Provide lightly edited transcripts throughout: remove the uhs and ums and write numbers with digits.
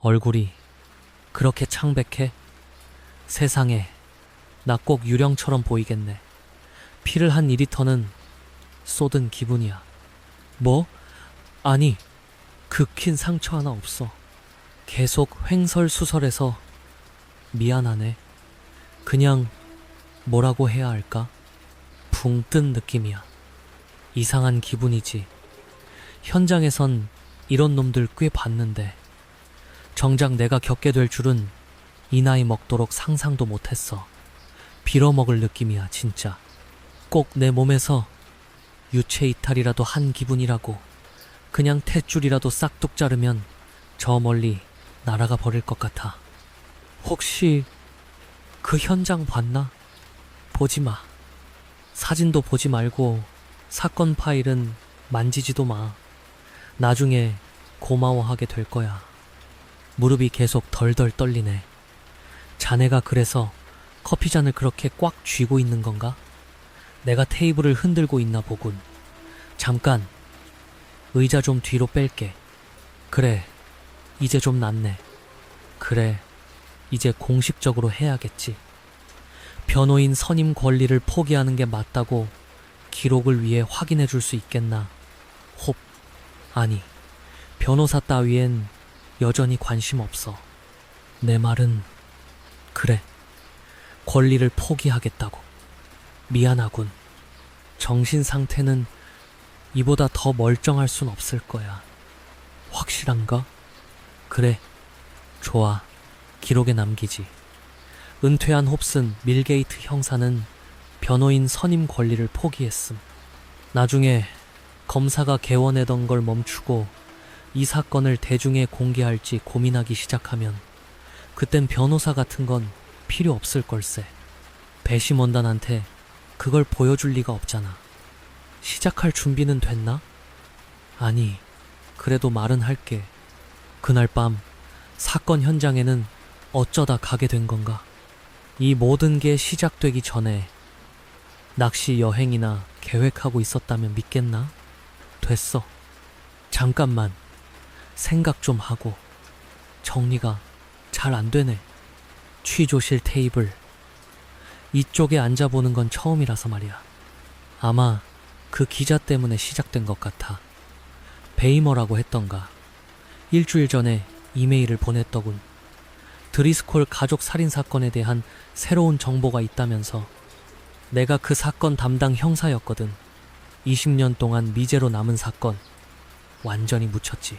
얼굴이 그렇게 창백해? 세상에, 나 꼭 유령처럼 보이겠네. 피를 한 2리터는 쏟은 기분이야. 뭐? 아니, 긁힌 상처 하나 없어. 계속 횡설수설해서 미안하네. 그냥 뭐라고 해야 할까? 붕 뜬 느낌이야. 이상한 기분이지. 현장에선 이런 놈들 꽤 봤는데 정작 내가 겪게 될 줄은 이 나이 먹도록 상상도 못했어. 빌어먹을 느낌이야 진짜. 꼭 내 몸에서 유체 이탈이라도 한 기분이라고. 그냥 탯줄이라도 싹둑 자르면 저 멀리 날아가 버릴 것 같아. 혹시 그 현장 봤나? 보지 마. 사진도 보지 말고 사건 파일은 만지지도 마. 나중에 고마워하게 될 거야. 무릎이 계속 덜덜 떨리네. 자네가 그래서 커피잔을 그렇게 꽉 쥐고 있는 건가? 내가 테이블을 흔들고 있나 보군. 잠깐, 의자 좀 뒤로 뺄게. 그래, 이제 좀 낫네. 그래, 이제 공식적으로 해야겠지. 변호인 선임 권리를 포기하는 게 맞다고 기록을 위해 확인해 줄 수 있겠나? 홉. 아니, 변호사 따위엔 여전히 관심 없어. 내 말은, 그래, 권리를 포기하겠다고. 미안하군. 정신 상태는 이보다 더 멀쩡할 순 없을 거야. 확실한가? 그래, 좋아. 기록에 남기지. 은퇴한 홉슨 밀 게이트 형사는 변호인 선임 권리를 포기했음. 나중에 검사가 개원하던 걸 멈추고 이 사건을 대중에 공개할지 고민하기 시작하면 그땐 변호사 같은 건 필요 없을 걸세. 배심원단한테 그걸 보여줄 리가 없잖아. 시작할 준비는 됐나? 아니, 그래도 말은 할게. 그날 밤 사건 현장에는 어쩌다 가게 된 건가? 이 모든 게 시작되기 전에 낚시 여행이나 계획하고 있었다면 믿겠나? 됐어. 잠깐만 생각 좀 하고. 정리가 잘 안 되네. 취조실 테이블. 이쪽에 앉아보는 건 처음이라서 말이야. 아마 그 기자 때문에 시작된 것 같아. 베이머라고 했던가. 일주일 전에 이메일을 보냈더군. 드리스콜 가족 살인 사건에 대한 새로운 정보가 있다면서. 내가 그 사건 담당 형사였거든. 20년 동안 미제로 남은 사건. 완전히 묻혔지.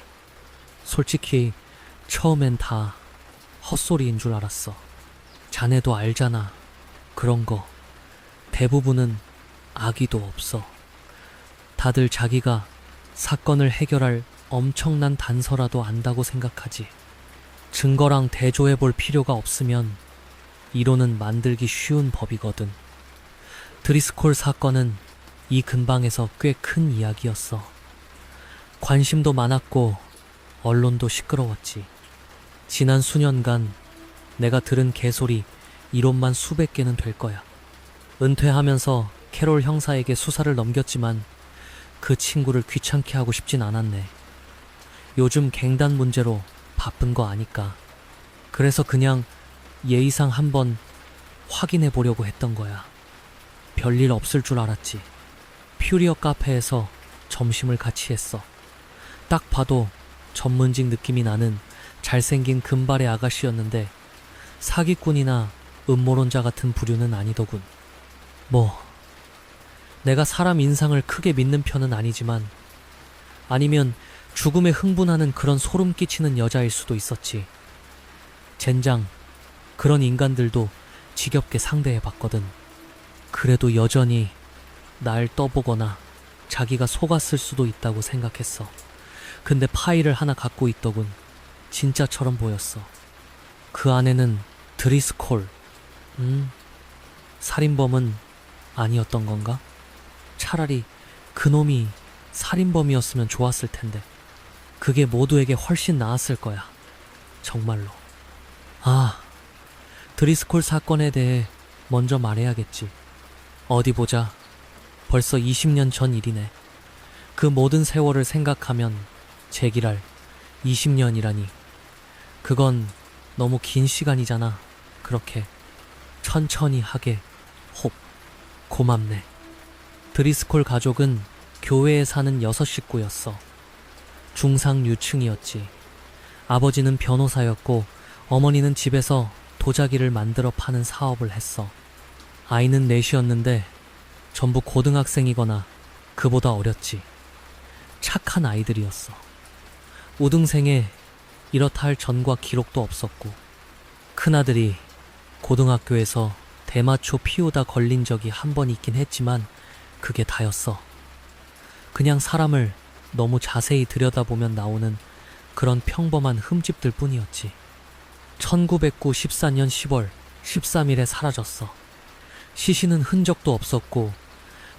솔직히 처음엔 다 헛소리인 줄 알았어. 자네도 알잖아. 그런 거 대부분은 악의도 없어. 다들 자기가 사건을 해결할 엄청난 단서라도 안다고 생각하지. 증거랑 대조해 볼 필요가 없으면 이론은 만들기 쉬운 법이거든. 드리스콜 사건은 이 근방에서 꽤 큰 이야기였어. 관심도 많았고 언론도 시끄러웠지. 지난 수년간 내가 들은 개소리 이론만 수백 개는 될 거야. 은퇴하면서 캐롤 형사에게 수사를 넘겼지만 그 친구를 귀찮게 하고 싶진 않았네. 요즘 갱단 문제로 바쁜 거 아니까. 그래서 그냥 예의상 한번 확인해 보려고 했던 거야. 별일 없을 줄 알았지. 퓨리어 카페에서 점심을 같이 했어. 딱 봐도 전문직 느낌이 나는 잘생긴 금발의 아가씨였는데 사기꾼이나 음모론자 같은 부류는 아니더군. 뭐 내가 사람 인상을 크게 믿는 편은 아니지만, 아니면 죽음에 흥분하는 그런 소름 끼치는 여자일 수도 있었지. 젠장, 그런 인간들도 지겹게 상대해봤거든. 그래도 여전히 날 떠보거나 자기가 속았을 수도 있다고 생각했어. 근데 파일을 하나 갖고 있더군. 진짜처럼 보였어. 그 안에는 드리스콜. 살인범은 아니었던 건가? 차라리 그놈이 살인범이었으면 좋았을 텐데. 그게 모두에게 훨씬 나았을 거야. 정말로. 아, 드리스콜 사건에 대해 먼저 말해야겠지. 어디 보자. 벌써 20년 전 일이네. 그 모든 세월을 생각하면 제기랄 20년이라니. 그건 너무 긴 시간이잖아. 그렇게 천천히 하게. 혹, 고맙네. 드리스콜 가족은 교회에 사는 6식구였어. 중상류층이었지. 아버지는 변호사였고 어머니는 집에서 도자기를 만들어 파는 사업을 했어. 아이는 넷이었는데 전부 고등학생이거나 그보다 어렸지. 착한 아이들이었어. 우등생에 이렇다 할 전과 기록도 없었고, 큰아들이 고등학교에서 대마초 피우다 걸린 적이 한 번 있긴 했지만 그게 다였어. 그냥 사람을 너무 자세히 들여다보면 나오는 그런 평범한 흠집들 뿐이었지. 1994년 10월 13일에 사라졌어. 시신은 흔적도 없었고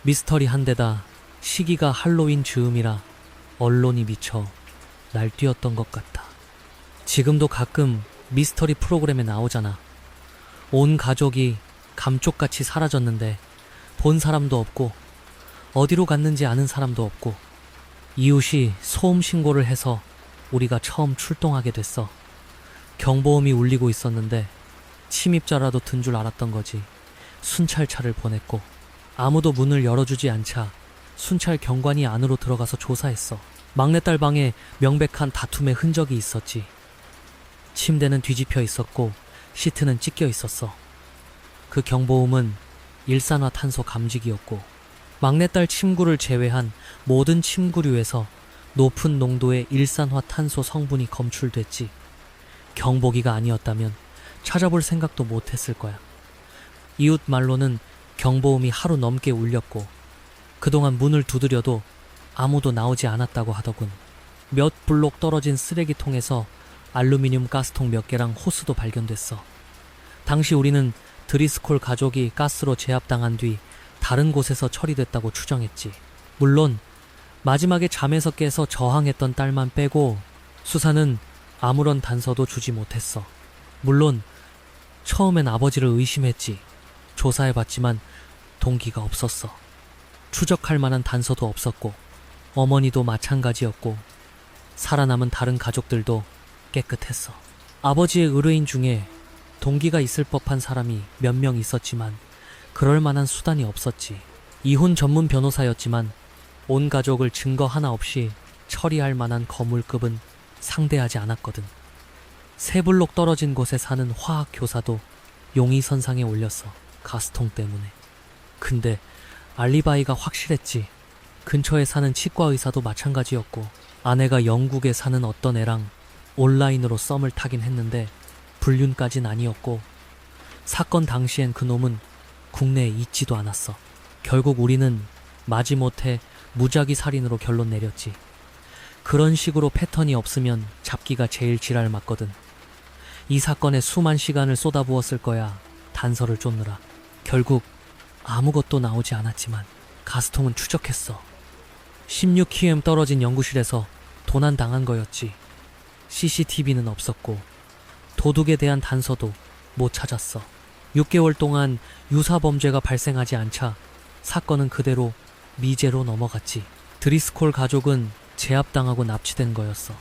미스터리한 데다 시기가 할로윈 즈음이라 언론이 미쳐 날뛰었던 것 같아. 지금도 가끔 미스터리 프로그램에 나오잖아. 온 가족이 감쪽같이 사라졌는데 본 사람도 없고 어디로 갔는지 아는 사람도 없고, 이웃이 소음 신고를 해서 우리가 처음 출동하게 됐어. 경보음이 울리고 있었는데 침입자라도 든 줄 알았던 거지. 순찰차를 보냈고 아무도 문을 열어주지 않자 순찰 경관이 안으로 들어가서 조사했어. 막내딸 방에 명백한 다툼의 흔적이 있었지. 침대는 뒤집혀 있었고 시트는 찢겨 있었어. 그 경보음은 일산화탄소 감지기였고 막내딸 침구를 제외한 모든 침구류에서 높은 농도의 일산화탄소 성분이 검출됐지. 경보기가 아니었다면 찾아볼 생각도 못했을 거야. 이웃 말로는 경보음이 하루 넘게 울렸고 그동안 문을 두드려도 아무도 나오지 않았다고 하더군. 몇 블록 떨어진 쓰레기통에서 알루미늄 가스통 몇 개랑 호스도 발견됐어. 당시 우리는 드리스콜 가족이 가스로 제압당한 뒤 다른 곳에서 처리됐다고 추정했지. 물론 마지막에 잠에서 깨서 저항했던 딸만 빼고 수사는 아무런 단서도 주지 못했어. 물론 처음엔 아버지를 의심했지. 조사해봤지만 동기가 없었어. 추적할 만한 단서도 없었고 어머니도 마찬가지였고 살아남은 다른 가족들도 깨끗했어. 아버지의 의뢰인 중에 동기가 있을 법한 사람이 몇 명 있었지만 그럴 만한 수단이 없었지. 이혼 전문 변호사였지만 온 가족을 증거 하나 없이 처리할 만한 거물급은 상대하지 않았거든. 세 블록 떨어진 곳에 사는 화학 교사도 용의선상에 올렸어. 가스통 때문에. 근데 알리바이가 확실했지. 근처에 사는 치과 의사도 마찬가지였고 아내가 영국에 사는 어떤 애랑 온라인으로 썸을 타긴 했는데 불륜까진 아니었고 사건 당시엔 그놈은 국내에 있지도 않았어. 결국 우리는 마지못해 무작위 살인으로 결론 내렸지. 그런 식으로 패턴이 없으면 잡기가 제일 지랄 맞거든. 이 사건에 수만 시간을 쏟아부었을 거야. 단서를 쫓느라. 결국 아무것도 나오지 않았지만 가스통은 추적했어. 16km 떨어진 연구실에서 도난당한 거였지. CCTV는 없었고 도둑에 대한 단서도 못 찾았어. 6개월 동안 유사범죄가 발생하지 않자 사건은 그대로 미제로 넘어갔지. 드리스콜 가족은 제압당하고 납치된 거였어.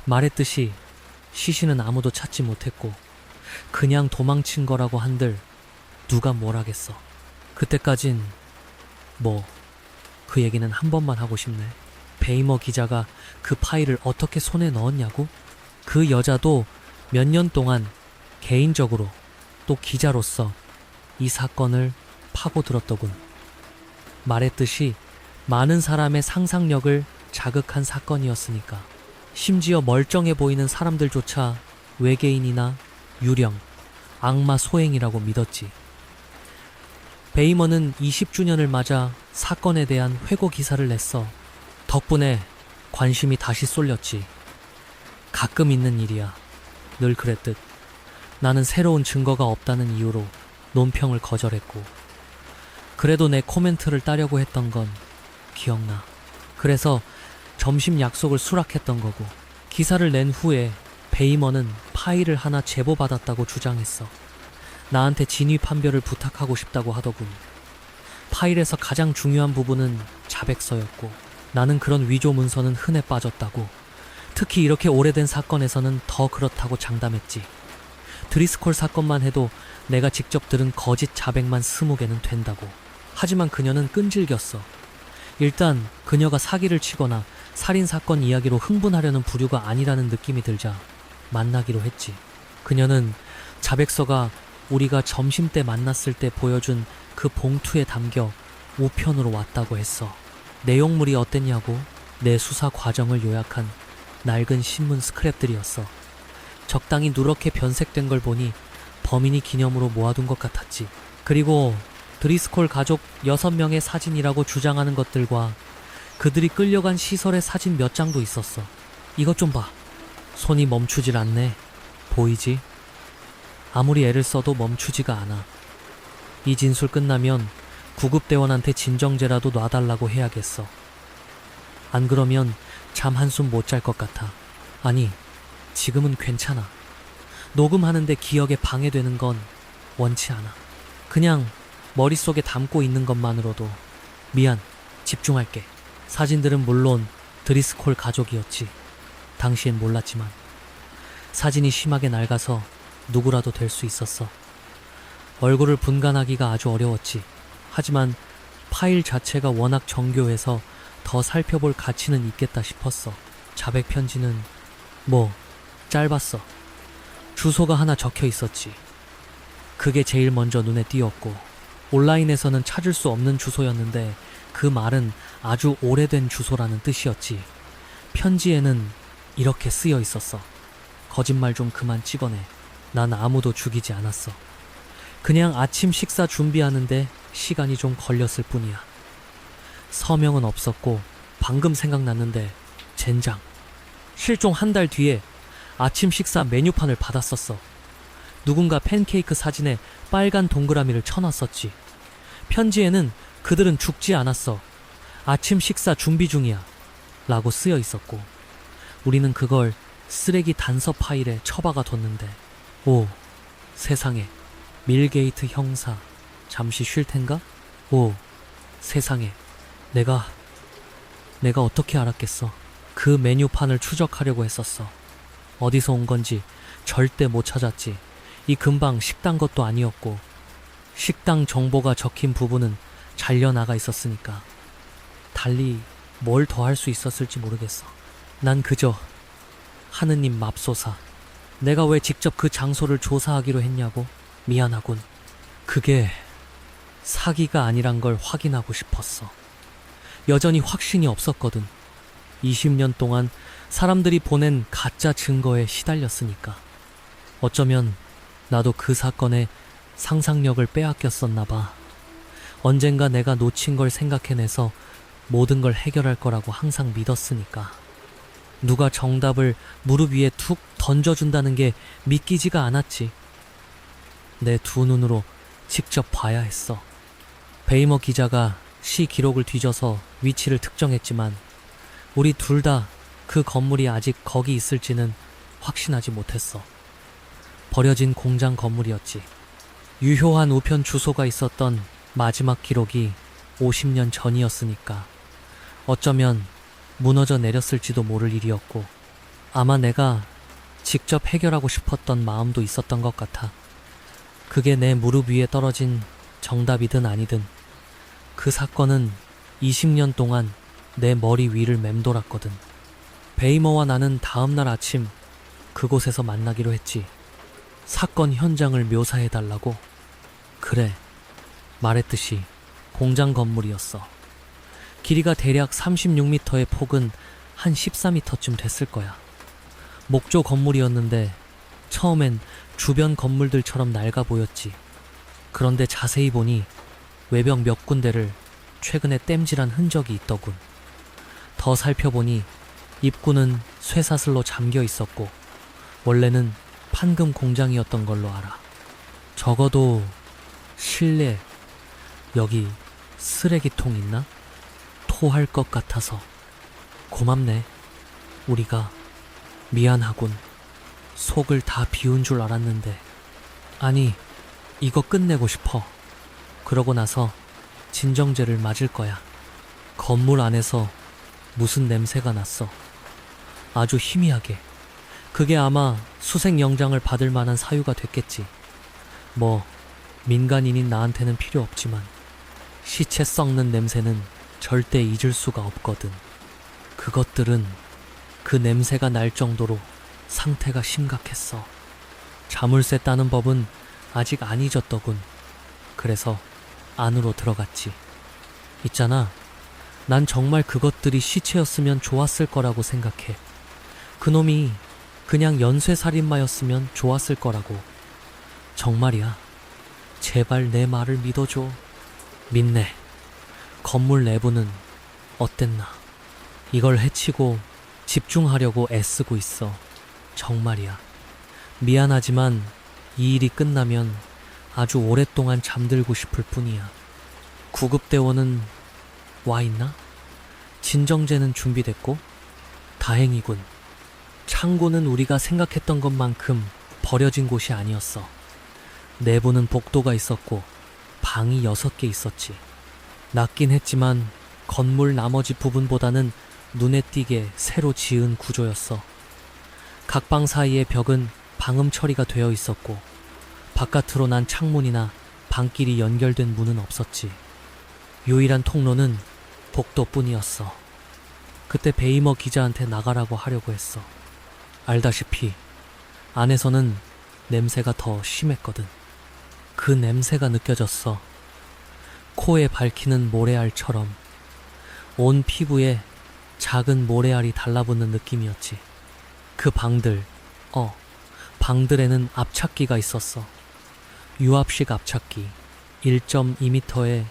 말했듯이 시신은 아무도 찾지 못했고 그냥 도망친 거라고 한들 누가 뭘 하겠어. 그때까진 그 얘기는 한 번만 하고 싶네. 베이머 기자가 그 파일을 어떻게 손에 넣었냐고? 그 여자도 몇 년 동안 개인적으로 또 기자로서 이 사건을 파고들었더군. 말했듯이 많은 사람의 상상력을 자극한 사건이었으니까. 심지어 멀쩡해 보이는 사람들조차 외계인이나 유령, 악마 소행이라고 믿었지. 베이머는 20주년을 맞아 사건에 대한 회고 기사를 냈어. 덕분에 관심이 다시 쏠렸지. 가끔 있는 일이야. 늘 그랬듯 나는 새로운 증거가 없다는 이유로 논평을 거절했고 그래도 내 코멘트를 따려고 했던 건 기억나. 그래서 점심 약속을 수락했던 거고 기사를 낸 후에 베이머는 파일을 하나 제보받았다고 주장했어. 나한테 진위 판별을 부탁하고 싶다고 하더군. 파일에서 가장 중요한 부분은 자백서였고 나는 그런 위조 문서는 흔해 빠졌다고, 특히 이렇게 오래된 사건에서는 더 그렇다고 장담했지. 드리스콜 사건만 해도 내가 직접 들은 거짓 자백만 20개는 된다고. 하지만 그녀는 끈질겼어. 일단 그녀가 사기를 치거나 살인사건 이야기로 흥분하려는 부류가 아니라는 느낌이 들자 만나기로 했지. 그녀는 자백서가 우리가 점심때 만났을 때 보여준 그 봉투에 담겨 우편으로 왔다고 했어. 내용물이 어땠냐고? 내 수사 과정을 요약한 낡은 신문 스크랩들이었어. 적당히 누렇게 변색된 걸 보니 범인이 기념으로 모아둔 것 같았지. 그리고 드리스콜 가족 6명의 사진이라고 주장하는 것들과 그들이 끌려간 시설의 사진 몇 장도 있었어. 이것 좀 봐. 손이 멈추질 않네. 보이지? 아무리 애를 써도 멈추지가 않아. 이 진술 끝나면 구급대원한테 진정제라도 놔달라고 해야겠어. 안 그러면 잠 한숨 못 잘 것 같아. 아니, 지금은 괜찮아. 녹음하는데 기억에 방해되는 건 원치 않아. 그냥 머릿속에 담고 있는 것만으로도 미안, 집중할게. 사진들은 물론 드리스콜 가족이었지. 당시엔 몰랐지만 사진이 심하게 낡아서 누구라도 될 수 있었어. 얼굴을 분간하기가 아주 어려웠지. 하지만 파일 자체가 워낙 정교해서 더 살펴볼 가치는 있겠다 싶었어. 자백 편지는 짧았어. 주소가 하나 적혀 있었지. 그게 제일 먼저 눈에 띄었고, 온라인에서는 찾을 수 없는 주소였는데 그 말은 아주 오래된 주소라는 뜻이었지. 편지에는 이렇게 쓰여 있었어. 거짓말 좀 그만 찍어내. 난 아무도 죽이지 않았어. 그냥 아침 식사 준비하는데 시간이 좀 걸렸을 뿐이야. 서명은 없었고 방금 생각났는데 젠장. 실종 한 달 뒤에 아침 식사 메뉴판을 받았었어. 누군가 팬케이크 사진에 빨간 동그라미를 쳐놨었지. 편지에는 그들은 죽지 않았어. 아침 식사 준비 중이야. 라고 쓰여 있었고 우리는 그걸 쓰레기 단서 파일에 처박아 뒀는데 오, 세상에. 밀 게이트 형사 잠시 쉴 텐가? 오, 세상에. 내가 어떻게 알았겠어. 그 메뉴판을 추적하려고 했었어. 어디서 온 건지 절대 못 찾았지. 이 근방 식당 것도 아니었고 식당 정보가 적힌 부분은 잘려나가 있었으니까 달리 뭘 더 할 수 있었을지 모르겠어. 난 그저 하느님 맙소사. 내가 왜 직접 그 장소를 조사하기로 했냐고? 미안하군. 그게 사기가 아니란 걸 확인하고 싶었어. 여전히 확신이 없었거든. 20년 동안 사람들이 보낸 가짜 증거에 시달렸으니까. 어쩌면 나도 그 사건에 상상력을 빼앗겼었나 봐. 언젠가 내가 놓친 걸 생각해내서 모든 걸 해결할 거라고 항상 믿었으니까. 누가 정답을 무릎 위에 툭 던져준다는 게 믿기지가 않았지. 내 두 눈으로 직접 봐야 했어. 베이머 기자가 시 기록을 뒤져서 위치를 특정했지만 우리 둘 다 그 건물이 아직 거기 있을지는 확신하지 못했어. 버려진 공장 건물이었지. 유효한 우편 주소가 있었던 마지막 기록이 50년 전이었으니까 어쩌면 무너져 내렸을지도 모를 일이었고 아마 내가 직접 해결하고 싶었던 마음도 있었던 것 같아. 그게 내 무릎 위에 떨어진 정답이든 아니든 그 사건은 20년 동안 내 머리 위를 맴돌았거든. 베이머와 나는 다음날 아침 그곳에서 만나기로 했지. 사건 현장을 묘사해달라고. 그래, 말했듯이 공장 건물이었어. 길이가 대략 36m의 폭은 한 14m쯤 됐을 거야. 목조 건물이었는데 처음엔 주변 건물들처럼 낡아 보였지. 그런데 자세히 보니 외벽 몇 군데를 최근에 땜질한 흔적이 있더군. 더 살펴보니 입구는 쇠사슬로 잠겨 있었고 원래는 판금 공장이었던 걸로 알아. 적어도 실내 여기 쓰레기통 있나? 토할 것 같아서. 고맙네. 우리가 미안하군. 속을 다 비운 줄 알았는데. 아니, 이거 끝내고 싶어. 그러고 나서 진정제를 맞을 거야. 건물 안에서 무슨 냄새가 났어. 아주 희미하게. 그게 아마 수색 영장을 받을 만한 사유가 됐겠지. 뭐 민간인인 나한테는 필요 없지만 시체 썩는 냄새는 절대 잊을 수가 없거든. 그것들은 그 냄새가 날 정도로 상태가 심각했어. 자물쇠 따는 법은 아직 안 잊었더군. 그래서 안으로 들어갔지. 있잖아, 난 정말 그것들이 시체였으면 좋았을 거라고 생각해. 그놈이 그냥 연쇄살인마였으면 좋았을 거라고. 정말이야. 제발 내 말을 믿어줘. 믿네. 건물 내부는 어땠나? 이걸 해치고 집중하려고 애쓰고 있어. 정말이야. 미안하지만 이 일이 끝나면 아주 오랫동안 잠들고 싶을 뿐이야. 구급대원은 와 있나? 진정제는 준비됐고? 다행이군. 창고는 우리가 생각했던 것만큼 버려진 곳이 아니었어. 내부는 복도가 있었고 방이 6개 있었지. 낮긴 했지만 건물 나머지 부분보다는 눈에 띄게 새로 지은 구조였어. 각 방 사이의 벽은 방음 처리가 되어 있었고 바깥으로 난 창문이나 방끼리 연결된 문은 없었지. 유일한 통로는 복도뿐이었어. 그때 베이머 기자한테 나가라고 하려고 했어. 알다시피 안에서는 냄새가 더 심했거든. 그 냄새가 느껴졌어. 코에 밝히는 모래알처럼 온 피부에 작은 모래알이 달라붙는 느낌이었지. 그 방들에는 압착기가 있었어. 유압식 압착기. 1.2m에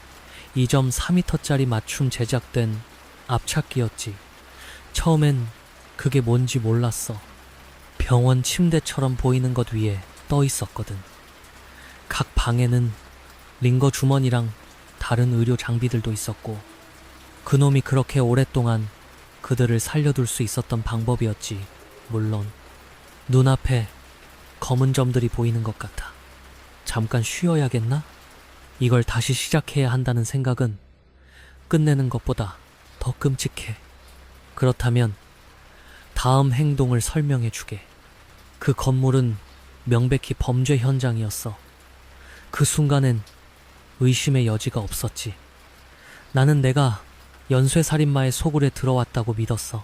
2.4m짜리 맞춤 제작된 압착기였지. 처음엔 그게 뭔지 몰랐어. 병원 침대처럼 보이는 것 위에 떠 있었거든. 각 방에는 링거 주머니랑 다른 의료 장비들도 있었고 그놈이 그렇게 오랫동안 그들을 살려둘 수 있었던 방법이었지. 물론 눈앞에 검은 점들이 보이는 것 같아. 잠깐 쉬어야겠나? 이걸 다시 시작해야 한다는 생각은 끝내는 것보다 더 끔찍해. 그렇다면 다음 행동을 설명해 주게. 그 건물은 명백히 범죄 현장이었어. 그 순간엔 의심의 여지가 없었지. 나는 내가 연쇄살인마의 소굴에 들어왔다고 믿었어.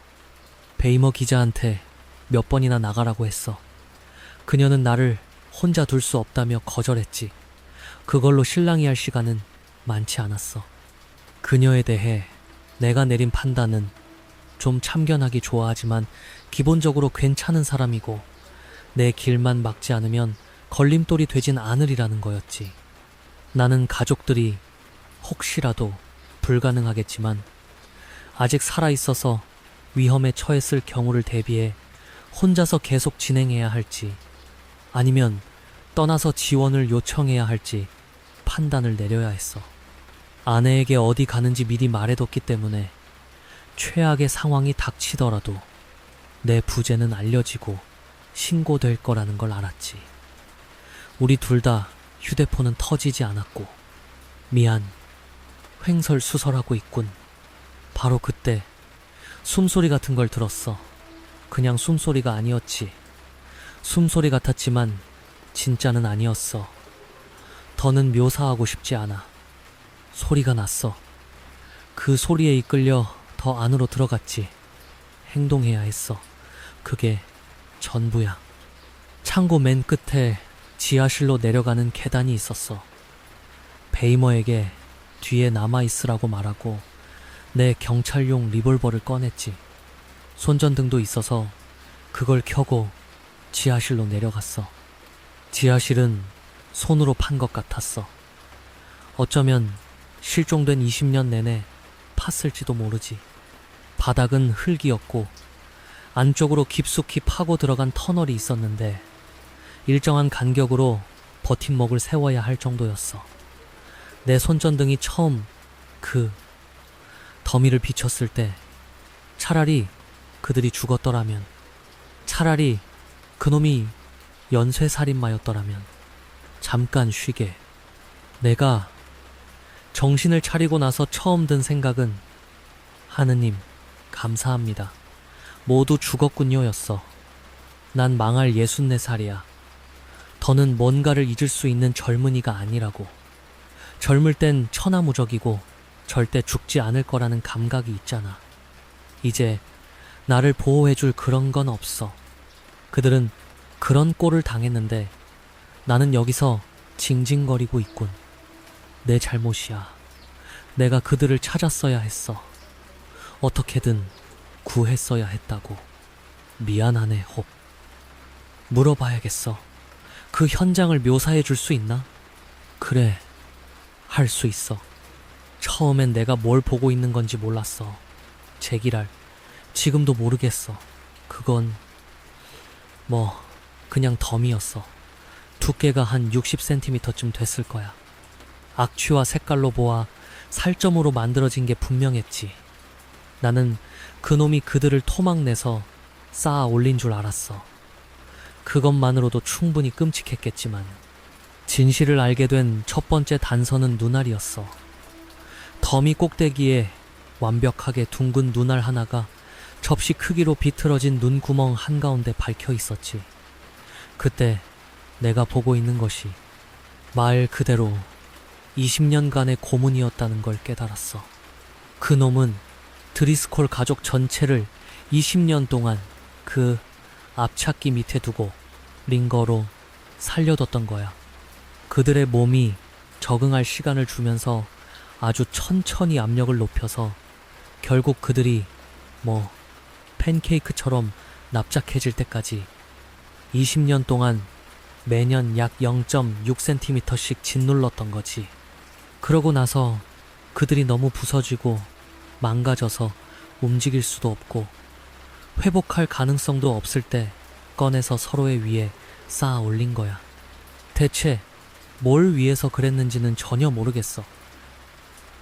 베이머 기자한테 몇 번이나 나가라고 했어. 그녀는 나를 혼자 둘 수 없다며 거절했지. 그걸로 실랑이 할 시간은 많지 않았어. 그녀에 대해 내가 내린 판단은 좀 참견하기 좋아하지만 기본적으로 괜찮은 사람이고 내 길만 막지 않으면 걸림돌이 되진 않으리라는 거였지. 나는 가족들이 혹시라도 불가능하겠지만 아직 살아있어서 위험에 처했을 경우를 대비해 혼자서 계속 진행해야 할지 아니면 떠나서 지원을 요청해야 할지 판단을 내려야 했어. 아내에게 어디 가는지 미리 말해뒀기 때문에 최악의 상황이 닥치더라도 내 부재는 알려지고 신고될 거라는 걸 알았지. 우리 둘 다 휴대폰은 터지지 않았고 미안, 횡설수설하고 있군. 바로 그때 숨소리 같은 걸 들었어. 그냥 숨소리가 아니었지. 숨소리 같았지만 진짜는 아니었어. 더는 묘사하고 싶지 않아. 소리가 났어. 그 소리에 이끌려 더 안으로 들어갔지. 행동해야 했어. 그게 전부야. 창고 맨 끝에 지하실로 내려가는 계단이 있었어. 베이머에게 뒤에 남아있으라고 말하고 내 경찰용 리볼버를 꺼냈지. 손전등도 있어서 그걸 켜고 지하실로 내려갔어. 지하실은 손으로 판 것 같았어. 어쩌면 실종된 20년 내내 팠을지도 모르지. 바닥은 흙이었고 안쪽으로 깊숙이 파고 들어간 터널이 있었는데 일정한 간격으로 버팀목을 세워야 할 정도였어. 내 손전등이 처음 그 더미를 비췄을 때 차라리 그들이 죽었더라면, 차라리 그놈이 연쇄살인마였더라면, 잠깐 쉬게. 내가 정신을 차리고 나서 처음 든 생각은 하느님 감사합니다. 모두 죽었군요였어. 난 망할 64살이야. 더는 뭔가를 잊을 수 있는 젊은이가 아니라고. 젊을 땐 천하무적이고 절대 죽지 않을 거라는 감각이 있잖아. 이제 나를 보호해줄 그런 건 없어. 그들은 그런 꼴을 당했는데 나는 여기서 징징거리고 있군. 내 잘못이야. 내가 그들을 찾았어야 했어. 어떻게든 구했어야 했다고. 미안하네, 홉. 물어봐야겠어. 그 현장을 묘사해 줄 수 있나? 그래, 할 수 있어. 처음엔 내가 뭘 보고 있는 건지 몰랐어. 제기랄, 지금도 모르겠어. 그건 그냥 덤이었어. 두께가 한 60cm쯤 됐을 거야. 악취와 색깔로 보아 살점으로 만들어진 게 분명했지. 나는 그놈이 그들을 토막내서 쌓아 올린 줄 알았어. 그것만으로도 충분히 끔찍했겠지만 진실을 알게 된 첫 번째 단서는 눈알이었어. 더미 꼭대기에 완벽하게 둥근 눈알 하나가 접시 크기로 비틀어진 눈구멍 한가운데 박혀 있었지. 그때 내가 보고 있는 것이 말 그대로 20년간의 고문이었다는 걸 깨달았어. 그놈은 드리스콜 가족 전체를 20년 동안 그 앞찾기 밑에 두고 링거로 살려뒀던 거야. 그들의 몸이 적응할 시간을 주면서 아주 천천히 압력을 높여서 결국 그들이 팬케이크처럼 납작해질 때까지 20년 동안 매년 약 0.6cm씩 짓눌렀던 거지. 그러고 나서 그들이 너무 부서지고 망가져서 움직일 수도 없고 회복할 가능성도 없을 때 꺼내서 서로의 위에 쌓아 올린 거야. 대체 뭘 위해서 그랬는지는 전혀 모르겠어.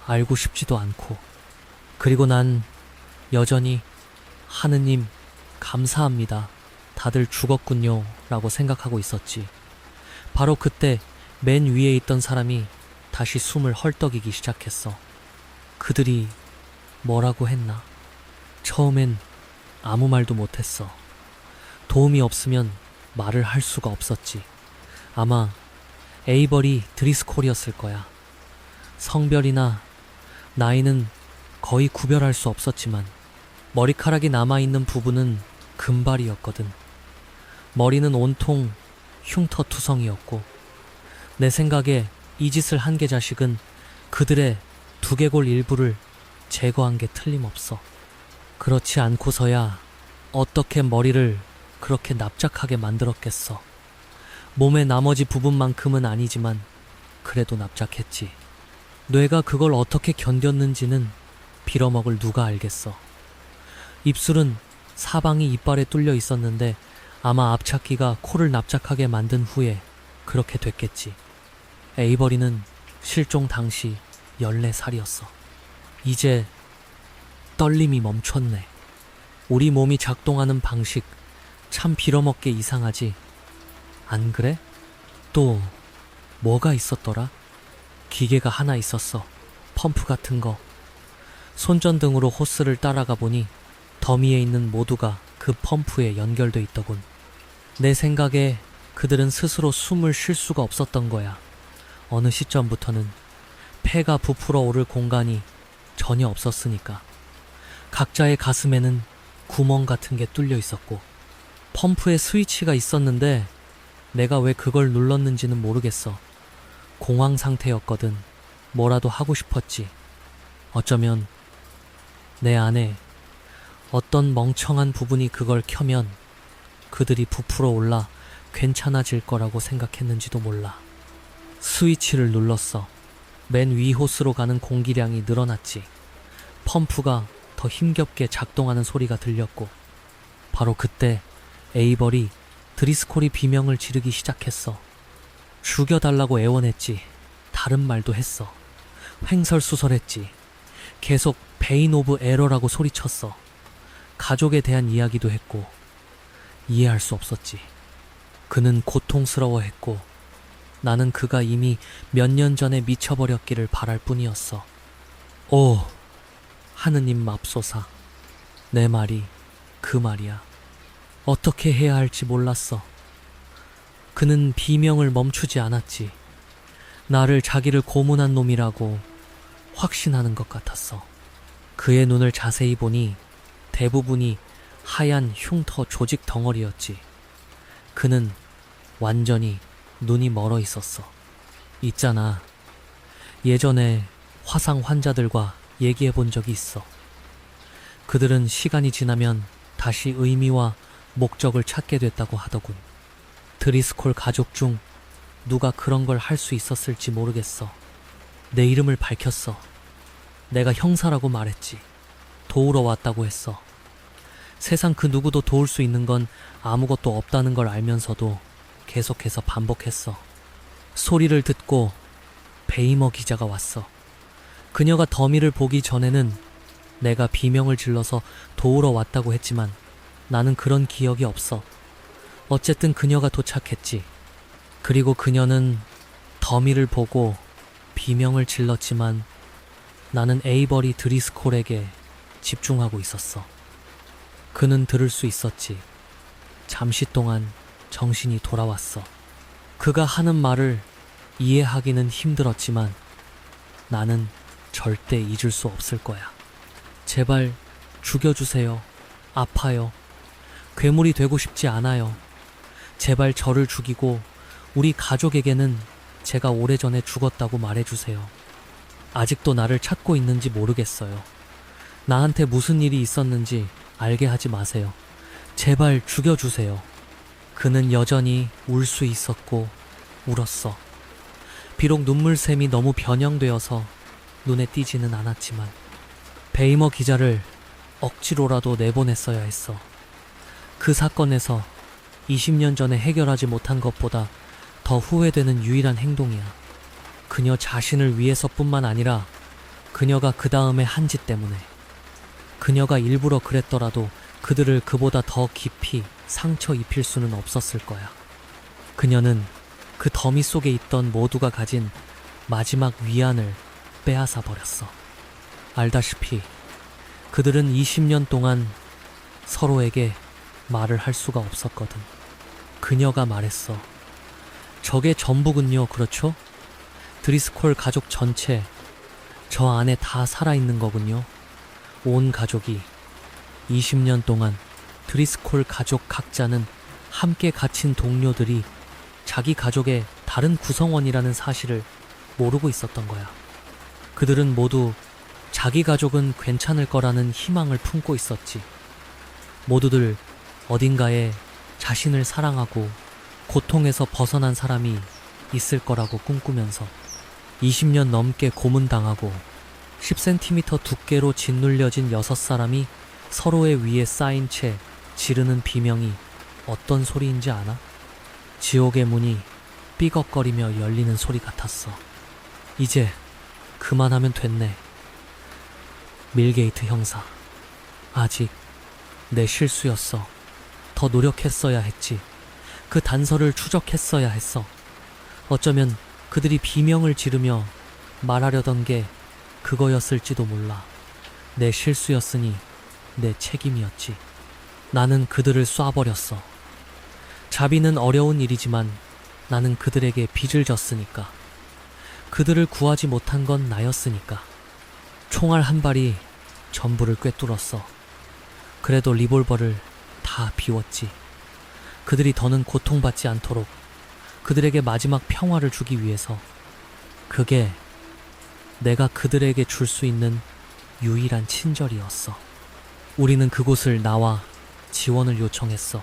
알고 싶지도 않고. 그리고 난 여전히 하느님 감사합니다. 다들 죽었군요 라고 생각하고 있었지. 바로 그때 맨 위에 있던 사람이 다시 숨을 헐떡이기 시작했어. 그들이 뭐라고 했나? 처음엔 아무 말도 못했어. 도움이 없으면 말을 할 수가 없었지. 아마 에이버리 드리스콜이었을 거야. 성별이나 나이는 거의 구별할 수 없었지만 머리카락이 남아있는 부분은 금발이었거든. 머리는 온통 흉터투성이었고 내 생각에 이 짓을 한 개자식은 그들의 두개골 일부를 제거한 게 틀림없어. 그렇지 않고서야 어떻게 머리를 그렇게 납작하게 만들었겠어. 몸의 나머지 부분만큼은 아니지만 그래도 납작했지. 뇌가 그걸 어떻게 견뎠는지는 빌어먹을 누가 알겠어. 입술은 사방이 이빨에 뚫려 있었는데 아마 앞찾기가 코를 납작하게 만든 후에 그렇게 됐겠지. 에이버리는 실종 당시 14살이었어. 이제 떨림이 멈췄네. 우리 몸이 작동하는 방식 참 빌어먹게 이상하지. 안 그래? 또 뭐가 있었더라? 기계가 하나 있었어. 펌프 같은 거. 손전등으로 호스를 따라가 보니 더미에 있는 모두가 그 펌프에 연결돼 있더군. 내 생각에 그들은 스스로 숨을 쉴 수가 없었던 거야. 어느 시점부터는 폐가 부풀어 오를 공간이 전혀 없었으니까. 각자의 가슴에는 구멍 같은 게 뚫려 있었고 펌프에 스위치가 있었는데 내가 왜 그걸 눌렀는지는 모르겠어. 공황 상태였거든. 뭐라도 하고 싶었지. 어쩌면 내 안에 어떤 멍청한 부분이 그걸 켜면 그들이 부풀어 올라 괜찮아질 거라고 생각했는지도 몰라. 스위치를 눌렀어. 맨 위 호스로 가는 공기량이 늘어났지. 펌프가 더 힘겹게 작동하는 소리가 들렸고 바로 그때 에이버리 드리스콜이 비명을 지르기 시작했어. 죽여달라고 애원했지. 다른 말도 했어. 횡설수설했지. 계속 베인 오브 에러라고 소리쳤어. 가족에 대한 이야기도 했고 이해할 수 없었지. 그는 고통스러워했고 나는 그가 이미 몇 년 전에 미쳐버렸기를 바랄 뿐이었어. 오, 하느님 맙소사. 내 말이 그 말이야. 어떻게 해야 할지 몰랐어. 그는 비명을 멈추지 않았지. 나를 자기를 고문한 놈이라고 확신하는 것 같았어. 그의 눈을 자세히 보니 대부분이 하얀 흉터 조직 덩어리였지. 그는 완전히 눈이 멀어 있었어. 있잖아. 예전에 화상 환자들과 얘기해 본 적이 있어. 그들은 시간이 지나면 다시 의미와 목적을 찾게 됐다고 하더군. 드리스콜 가족 중 누가 그런 걸 할 수 있었을지 모르겠어. 내 이름을 밝혔어. 내가 형사라고 말했지. 도우러 왔다고 했어. 세상 그 누구도 도울 수 있는 건 아무것도 없다는 걸 알면서도 계속해서 반복했어. 소리를 듣고 베이머 기자가 왔어. 그녀가 더미를 보기 전에는 내가 비명을 질러서 도우러 왔다고 했지만 나는 그런 기억이 없어. 어쨌든 그녀가 도착했지. 그리고 그녀는 더미를 보고 비명을 질렀지만 나는 에이버리 드리스콜에게 집중하고 있었어. 그는 들을 수 있었지. 잠시 동안 정신이 돌아왔어. 그가 하는 말을 이해하기는 힘들었지만 나는 절대 잊을 수 없을 거야. 제발 죽여주세요. 아파요. 괴물이 되고 싶지 않아요. 제발 저를 죽이고 우리 가족에게는 제가 오래전에 죽었다고 말해주세요. 아직도 나를 찾고 있는지 모르겠어요. 나한테 무슨 일이 있었는지 알게 하지 마세요. 제발 죽여주세요. 그는 여전히 울 수 있었고 울었어. 비록 눈물샘이 너무 변형되어서 눈에 띄지는 않았지만 베이머 기자를 억지로라도 내보냈어야 했어. 그 사건에서 20년 전에 해결하지 못한 것보다 더 후회되는 유일한 행동이야. 그녀 자신을 위해서뿐만 아니라 그녀가 그 다음에 한 짓 때문에. 그녀가 일부러 그랬더라도 그들을 그보다 더 깊이 상처 입힐 수는 없었을 거야. 그녀는 그 더미 속에 있던 모두가 가진 마지막 위안을 빼앗아 버렸어. 알다시피 그들은 20년 동안 서로에게 말을 할 수가 없었거든. 그녀가 말했어. 저게 전부군요, 그렇죠? 드리스콜 가족 전체, 저 안에 다 살아있는 거군요. 온 가족이 20년 동안 드리스콜 가족 각자는 함께 갇힌 동료들이 자기 가족의 다른 구성원이라는 사실을 모르고 있었던 거야. 그들은 모두 자기 가족은 괜찮을 거라는 희망을 품고 있었지. 모두들 어딘가에 자신을 사랑하고 고통에서 벗어난 사람이 있을 거라고 꿈꾸면서 20년 넘게 고문당하고 10cm 두께로 짓눌려진 6사람이 서로의 위에 쌓인 채 지르는 비명이 어떤 소리인지 아나? 지옥의 문이 삐걱거리며 열리는 소리 같았어. 이제 그만하면 됐네. 밀게이트 형사. 아직 내 실수였어. 더 노력했어야 했지. 그 단서를 추적했어야 했어. 어쩌면 그들이 비명을 지르며 말하려던 게 그거였을지도 몰라. 내 실수였으니 내 책임이었지. 나는 그들을 쏴버렸어. 자비는 어려운 일이지만 나는 그들에게 빚을 졌으니까. 그들을 구하지 못한 건 나였으니까. 총알 한 발이 전부를 꿰뚫었어. 그래도 리볼버를 다 비웠지. 그들이 더는 고통받지 않도록 그들에게 마지막 평화를 주기 위해서. 그게 내가 그들에게 줄 수 있는 유일한 친절이었어. 우리는 그곳을 나와 지원을 요청했어.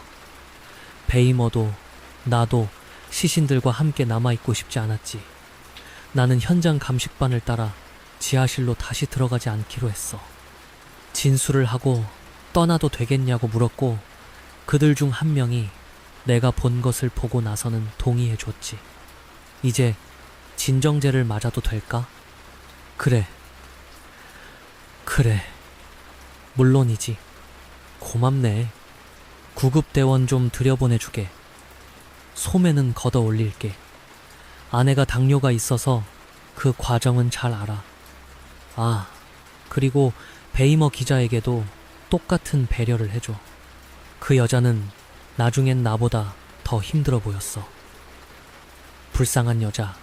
베이머도 나도 시신들과 함께 남아있고 싶지 않았지. 나는 현장 감식반을 따라 지하실로 다시 들어가지 않기로 했어. 진술을 하고 떠나도 되겠냐고 물었고 그들 중 한 명이 내가 본 것을 보고 나서는 동의해줬지. 이제 진정제를 맞아도 될까? 그래. 물론이지. 고맙네. 구급대원 좀 들여보내주게. 소매는 걷어 올릴게. 아내가 당뇨가 있어서 그 과정은 잘 알아. 아, 그리고 베이머 기자에게도 똑같은 배려를 해줘. 그 여자는 나중엔 나보다 더 힘들어 보였어. 불쌍한 여자,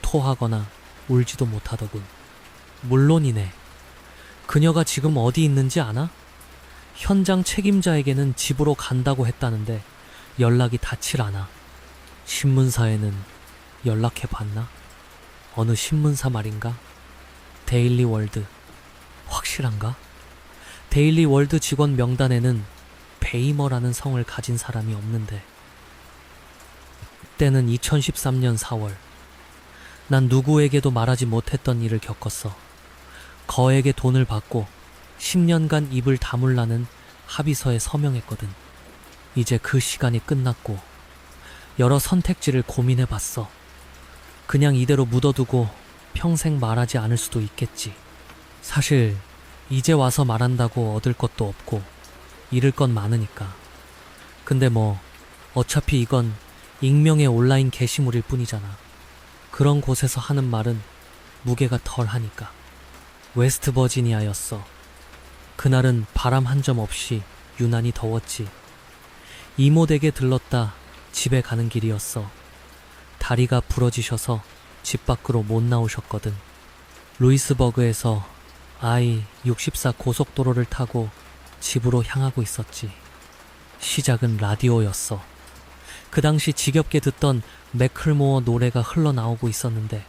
토하거나 울지도 못하더군. 물론이네. 그녀가 지금 어디 있는지 아나? 현장 책임자에게는 집으로 간다고 했다는데 연락이 닿질 않아. 신문사에는 연락해 봤나? 어느 신문사 말인가? 데일리 월드. 확실한가? 데일리 월드 직원 명단에는 베이머라는 성을 가진 사람이 없는데. 때는 2013년 4월. 난 누구에게도 말하지 못했던 일을 겪었어. 거액의 돈을 받고 10년간 입을 다물라는 합의서에 서명했거든. 이제 그 시간이 끝났고 여러 선택지를 고민해봤어. 그냥 이대로 묻어두고 평생 말하지 않을 수도 있겠지. 사실 이제 와서 말한다고 얻을 것도 없고 잃을 건 많으니까. 근데 뭐 어차피 이건 익명의 온라인 게시물일 뿐이잖아. 그런 곳에서 하는 말은 무게가 덜 하니까. 웨스트 버지니아였어. 그날은 바람 한 점 없이 유난히 더웠지. 이모 댁에 들렀다 집에 가는 길이었어. 다리가 부러지셔서 집 밖으로 못 나오셨거든. 루이스버그에서 I-64 고속도로를 타고 집으로 향하고 있었지. 시작은 라디오였어. 그 당시 지겹게 듣던 매클모어 노래가 흘러나오고 있었는데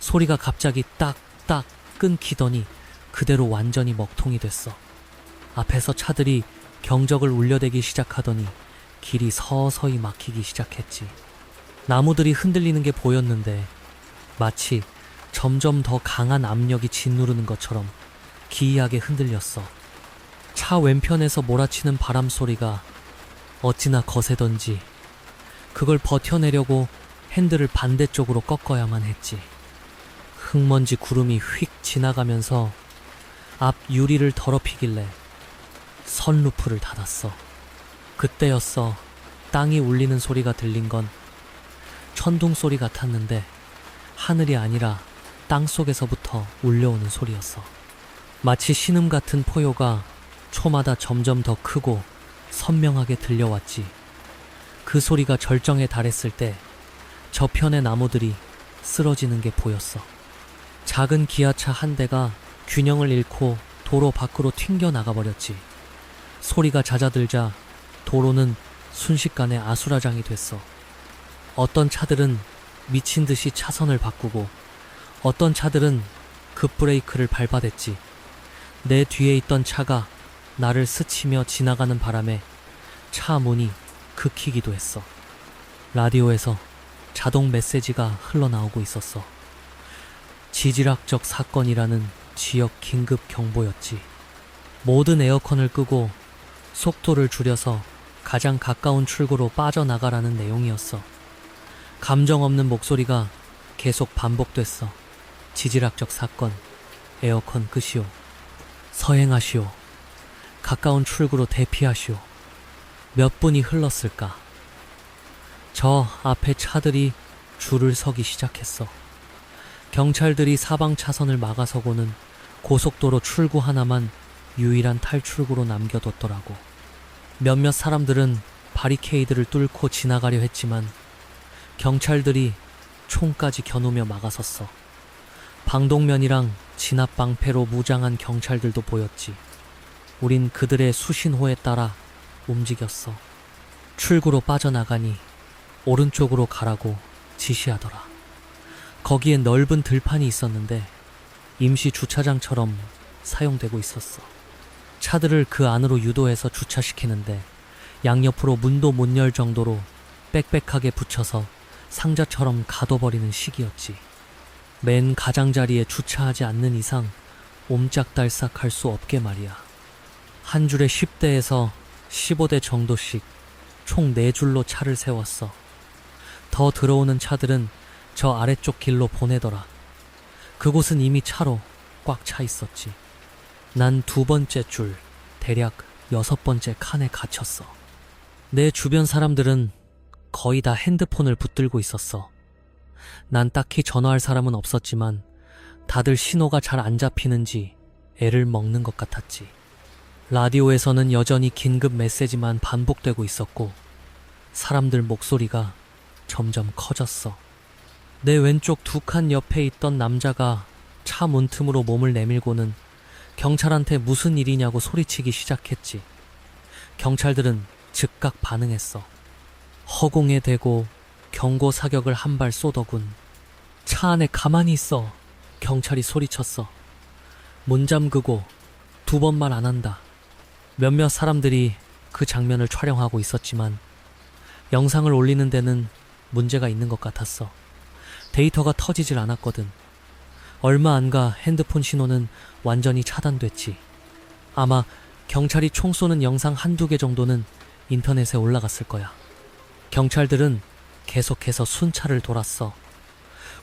소리가 갑자기 딱딱 끊기더니 그대로 완전히 먹통이 됐어. 앞에서 차들이 경적을 울려대기 시작하더니 길이 서서히 막히기 시작했지. 나무들이 흔들리는 게 보였는데 마치 점점 더 강한 압력이 짓누르는 것처럼 기이하게 흔들렸어. 차 왼편에서 몰아치는 바람 소리가 어찌나 거세던지 그걸 버텨내려고 핸들을 반대쪽으로 꺾어야만 했지. 흙먼지 구름이 휙 지나가면서 앞 유리를 더럽히길래 선루프를 닫았어. 그때였어. 땅이 울리는 소리가 들린 건 천둥 소리 같았는데 하늘이 아니라 땅 속에서부터 울려오는 소리였어. 마치 신음 같은 포효가 초마다 점점 더 크고 선명하게 들려왔지. 그 소리가 절정에 달했을 때 저편의 나무들이 쓰러지는 게 보였어. 작은 기아차 한 대가 균형을 잃고 도로 밖으로 튕겨 나가버렸지. 소리가 잦아들자 도로는 순식간에 아수라장이 됐어. 어떤 차들은 미친 듯이 차선을 바꾸고 어떤 차들은 급브레이크를 밟아댔지. 내 뒤에 있던 차가 나를 스치며 지나가는 바람에 차 문이 긁히기도 했어. 라디오에서 자동 메시지가 흘러나오고 있었어. 지질학적 사건이라는 지역 긴급 경보였지. 모든 에어컨을 끄고 속도를 줄여서 가장 가까운 출구로 빠져나가라는 내용이었어. 감정 없는 목소리가 계속 반복됐어. 지질학적 사건, 에어컨 끄시오. 서행하시오. 가까운 출구로 대피하시오. 몇 분이 흘렀을까? 저 앞에 차들이 줄을 서기 시작했어. 경찰들이 사방 차선을 막아서고는 고속도로 출구 하나만 유일한 탈출구로 남겨뒀더라고. 몇몇 사람들은 바리케이드를 뚫고 지나가려 했지만 경찰들이 총까지 겨누며 막아섰어. 방독면이랑 진압 방패로 무장한 경찰들도 보였지. 우린 그들의 수신호에 따라 움직였어. 출구로 빠져나가니 오른쪽으로 가라고 지시하더라. 거기엔 넓은 들판이 있었는데 임시 주차장처럼 사용되고 있었어. 차들을 그 안으로 유도해서 주차시키는데 양옆으로 문도 못 열 정도로 빽빽하게 붙여서 상자처럼 가둬버리는 시기였지. 맨 가장자리에 주차하지 않는 이상 옴짝달싹 할 수 없게 말이야. 한 줄에 10대에서 15대 정도씩 총 4줄로 차를 세웠어. 더 들어오는 차들은 저 아래쪽 길로 보내더라. 그곳은 이미 차로 꽉 차 있었지. 난 2번째 줄, 대략 6번째 칸에 갇혔어. 내 주변 사람들은 거의 다 핸드폰을 붙들고 있었어. 난 딱히 전화할 사람은 없었지만 다들 신호가 잘 안 잡히는지 애를 먹는 것 같았지. 라디오에서는 여전히 긴급 메시지만 반복되고 있었고 사람들 목소리가 점점 커졌어. 내 왼쪽 두 칸 옆에 있던 남자가 차 문틈으로 몸을 내밀고는 경찰한테 무슨 일이냐고 소리치기 시작했지. 경찰들은 즉각 반응했어. 허공에 대고 경고 사격을 한 발 쏘더군. 차 안에 가만히 있어. 경찰이 소리쳤어. 문 잠그고 두 번 말 안 한다. 몇몇 사람들이 그 장면을 촬영하고 있었지만 영상을 올리는 데는 문제가 있는 것 같았어. 데이터가 터지질 않았거든. 얼마 안 가 핸드폰 신호는 완전히 차단됐지. 아마 경찰이 총 쏘는 영상 한두 개 정도는 인터넷에 올라갔을 거야. 경찰들은 계속해서 순찰을 돌았어.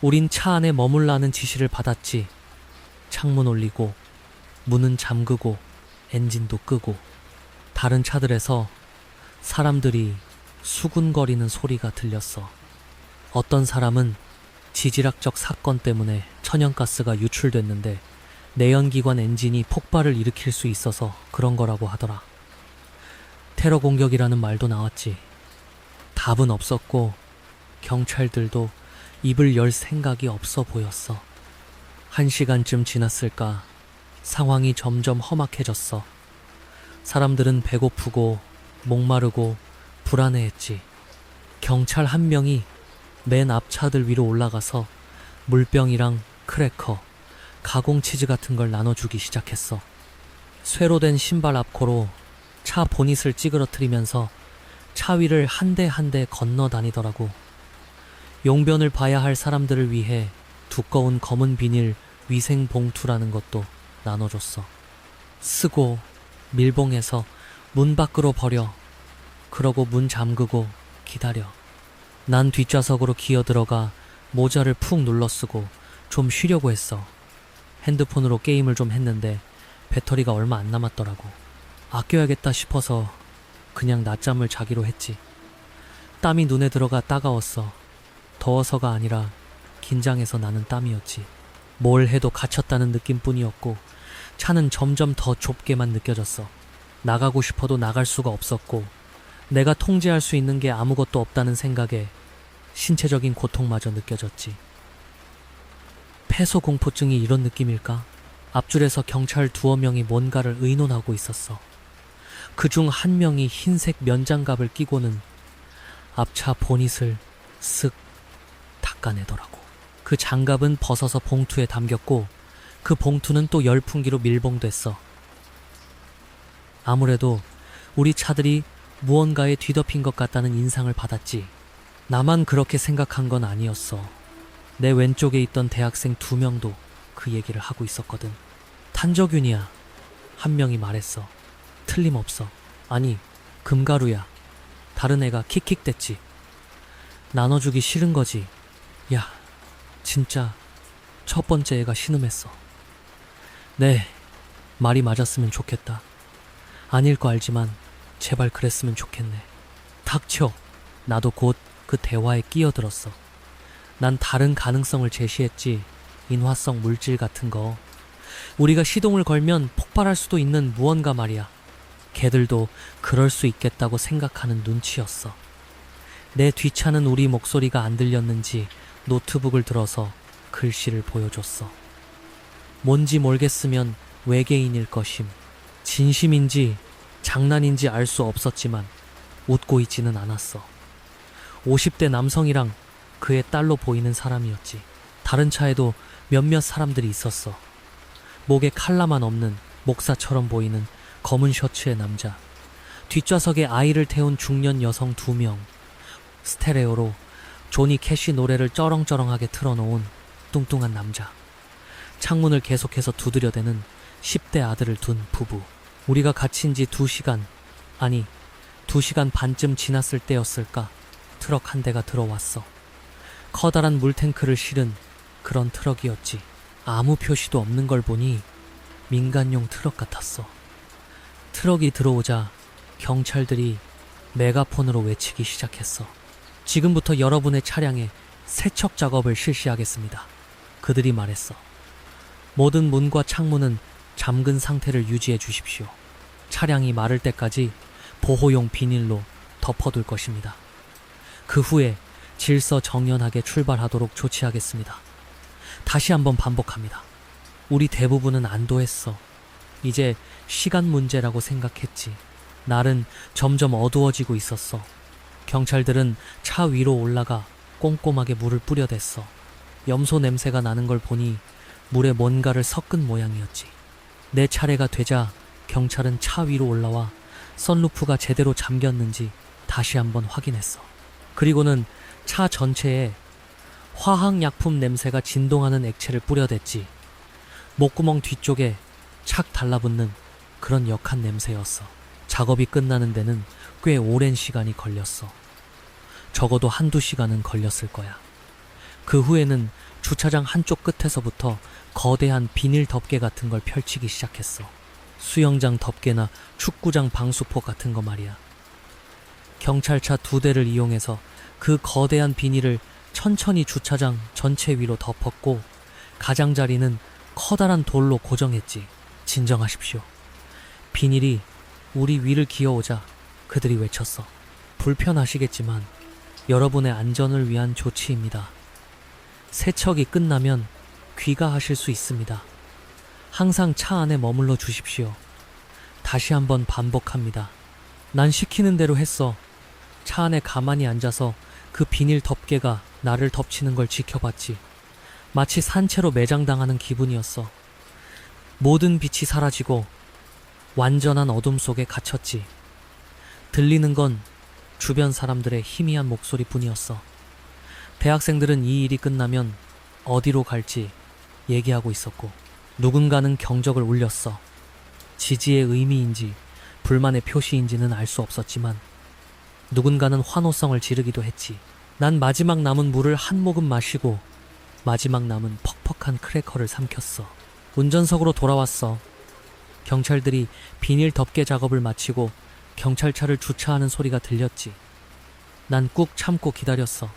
우린 차 안에 머물라는 지시를 받았지. 창문 올리고 문은 잠그고 엔진도 끄고. 다른 차들에서 사람들이 수군거리는 소리가 들렸어. 어떤 사람은 지질학적 사건 때문에 천연가스가 유출됐는데 내연기관 엔진이 폭발을 일으킬 수 있어서 그런 거라고 하더라. 테러 공격이라는 말도 나왔지. 답은 없었고 경찰들도 입을 열 생각이 없어 보였어. 1시간쯤 지났을까 상황이 점점 험악해졌어. 사람들은 배고프고 목마르고 불안해했지. 경찰 한 명이 맨 앞 차들 위로 올라가서 물병이랑 크래커, 가공치즈 같은 걸 나눠주기 시작했어. 쇠로 된 신발 앞코로 차 보닛을 찌그러뜨리면서 차 위를 한 대 한 대 건너 다니더라고. 용변을 봐야 할 사람들을 위해 두꺼운 검은 비닐 위생 봉투라는 것도 나눠줬어. 쓰고 밀봉해서 문 밖으로 버려. 그러고 문 잠그고 기다려. 난 뒷좌석으로 기어들어가 모자를 푹 눌러쓰고 좀 쉬려고 했어. 핸드폰으로 게임을 좀 했는데 배터리가 얼마 안 남았더라고. 아껴야겠다 싶어서 그냥 낮잠을 자기로 했지. 땀이 눈에 들어가 따가웠어. 더워서가 아니라 긴장해서 나는 땀이었지. 뭘 해도 갇혔다는 느낌뿐이었고 차는 점점 더 좁게만 느껴졌어. 나가고 싶어도 나갈 수가 없었고 내가 통제할 수 있는 게 아무것도 없다는 생각에 신체적인 고통마저 느껴졌지. 폐소공포증이 이런 느낌일까? 앞줄에서 경찰 두어 명이 뭔가를 의논하고 있었어. 그중 한 명이 흰색 면장갑을 끼고는 앞차 보닛을 쓱 닦아내더라고. 그 장갑은 벗어서 봉투에 담겼고 그 봉투는 또 열풍기로 밀봉됐어. 아무래도 우리 차들이 무언가에 뒤덮인 것 같다는 인상을 받았지. 나만 그렇게 생각한 건 아니었어. 내 왼쪽에 있던 대학생 2명도 그 얘기를 하고 있었거든. 탄저균이야. 한 명이 말했어. 틀림없어. 아니, 금가루야. 다른 애가 킥킥댔지. 나눠주기 싫은 거지. 야, 진짜 첫 번째 애가 신음했어. 네, 말이 맞았으면 좋겠다. 아닐 거 알지만 제발 그랬으면 좋겠네. 닥쳐. 나도 곧 그 대화에 끼어들었어. 난 다른 가능성을 제시했지. 인화성 물질 같은 거. 우리가 시동을 걸면 폭발할 수도 있는 무언가 말이야. 걔들도 그럴 수 있겠다고 생각하는 눈치였어. 내 뒤차는 우리 목소리가 안 들렸는지 노트북을 들어서 글씨를 보여줬어. 뭔지 모르겠으면 외계인일 것임. 진심인지 장난인지 알 수 없었지만 웃고 있지는 않았어. 50대 남성이랑 그의 딸로 보이는 사람이었지. 다른 차에도 몇몇 사람들이 있었어. 목에 칼라만 없는 목사처럼 보이는 검은 셔츠의 남자. 뒷좌석에 아이를 태운 중년 여성 2명. 스테레오로 조니 캐시 노래를 쩌렁쩌렁하게 틀어놓은 뚱뚱한 남자. 창문을 계속해서 두드려대는 10대 아들을 둔 부부. 우리가 갇힌 지 2시간, 아니 2시간 반쯤 지났을 때였을까. 트럭 한 대가 들어왔어. 커다란 물탱크를 실은 그런 트럭이었지. 아무 표시도 없는 걸 보니 민간용 트럭 같았어. 트럭이 들어오자 경찰들이 메가폰으로 외치기 시작했어. 지금부터 여러분의 차량에 세척 작업을 실시하겠습니다. 그들이 말했어. 모든 문과 창문은 잠근 상태를 유지해 주십시오. 차량이 마를 때까지 보호용 비닐로 덮어둘 것입니다. 그 후에 질서정연하게 출발하도록 조치하겠습니다. 다시 한번 반복합니다. 우리 대부분은 안도했어. 이제 시간 문제라고 생각했지. 날은 점점 어두워지고 있었어. 경찰들은 차 위로 올라가 꼼꼼하게 물을 뿌려댔어. 염소 냄새가 나는 걸 보니 물에 뭔가를 섞은 모양이었지. 내 차례가 되자 경찰은 차 위로 올라와 선루프가 제대로 잠겼는지 다시 한번 확인했어. 그리고는 차 전체에 화학약품 냄새가 진동하는 액체를 뿌려댔지. 목구멍 뒤쪽에 착 달라붙는 그런 역한 냄새였어. 작업이 끝나는 데는 꽤 오랜 시간이 걸렸어. 적어도 한두 시간은 걸렸을 거야. 그 후에는 주차장 한쪽 끝에서부터 거대한 비닐 덮개 같은 걸 펼치기 시작했어. 수영장 덮개나 축구장 방수포 같은 거 말이야. 경찰차 2대를 이용해서 그 거대한 비닐을 천천히 주차장 전체 위로 덮었고 가장자리는 커다란 돌로 고정했지. 진정하십시오. 비닐이 우리 위를 기어오자 그들이 외쳤어. 불편하시겠지만 여러분의 안전을 위한 조치입니다. 세척이 끝나면 귀가하실 수 있습니다. 항상 차 안에 머물러 주십시오. 다시 한번 반복합니다. 난 시키는 대로 했어. 차 안에 가만히 앉아서 그 비닐 덮개가 나를 덮치는 걸 지켜봤지. 마치 산채로 매장당하는 기분이었어. 모든 빛이 사라지고 완전한 어둠 속에 갇혔지. 들리는 건 주변 사람들의 희미한 목소리뿐이었어. 대학생들은 이 일이 끝나면 어디로 갈지 얘기하고 있었고 누군가는 경적을 울렸어. 지지의 의미인지 불만의 표시인지는 알 수 없었지만 누군가는 환호성을 지르기도 했지. 난 마지막 남은 물을 한 모금 마시고 마지막 남은 퍽퍽한 크래커를 삼켰어. 운전석으로 돌아왔어. 경찰들이 비닐 덮개 작업을 마치고 경찰차를 주차하는 소리가 들렸지. 난 꾹 참고 기다렸어.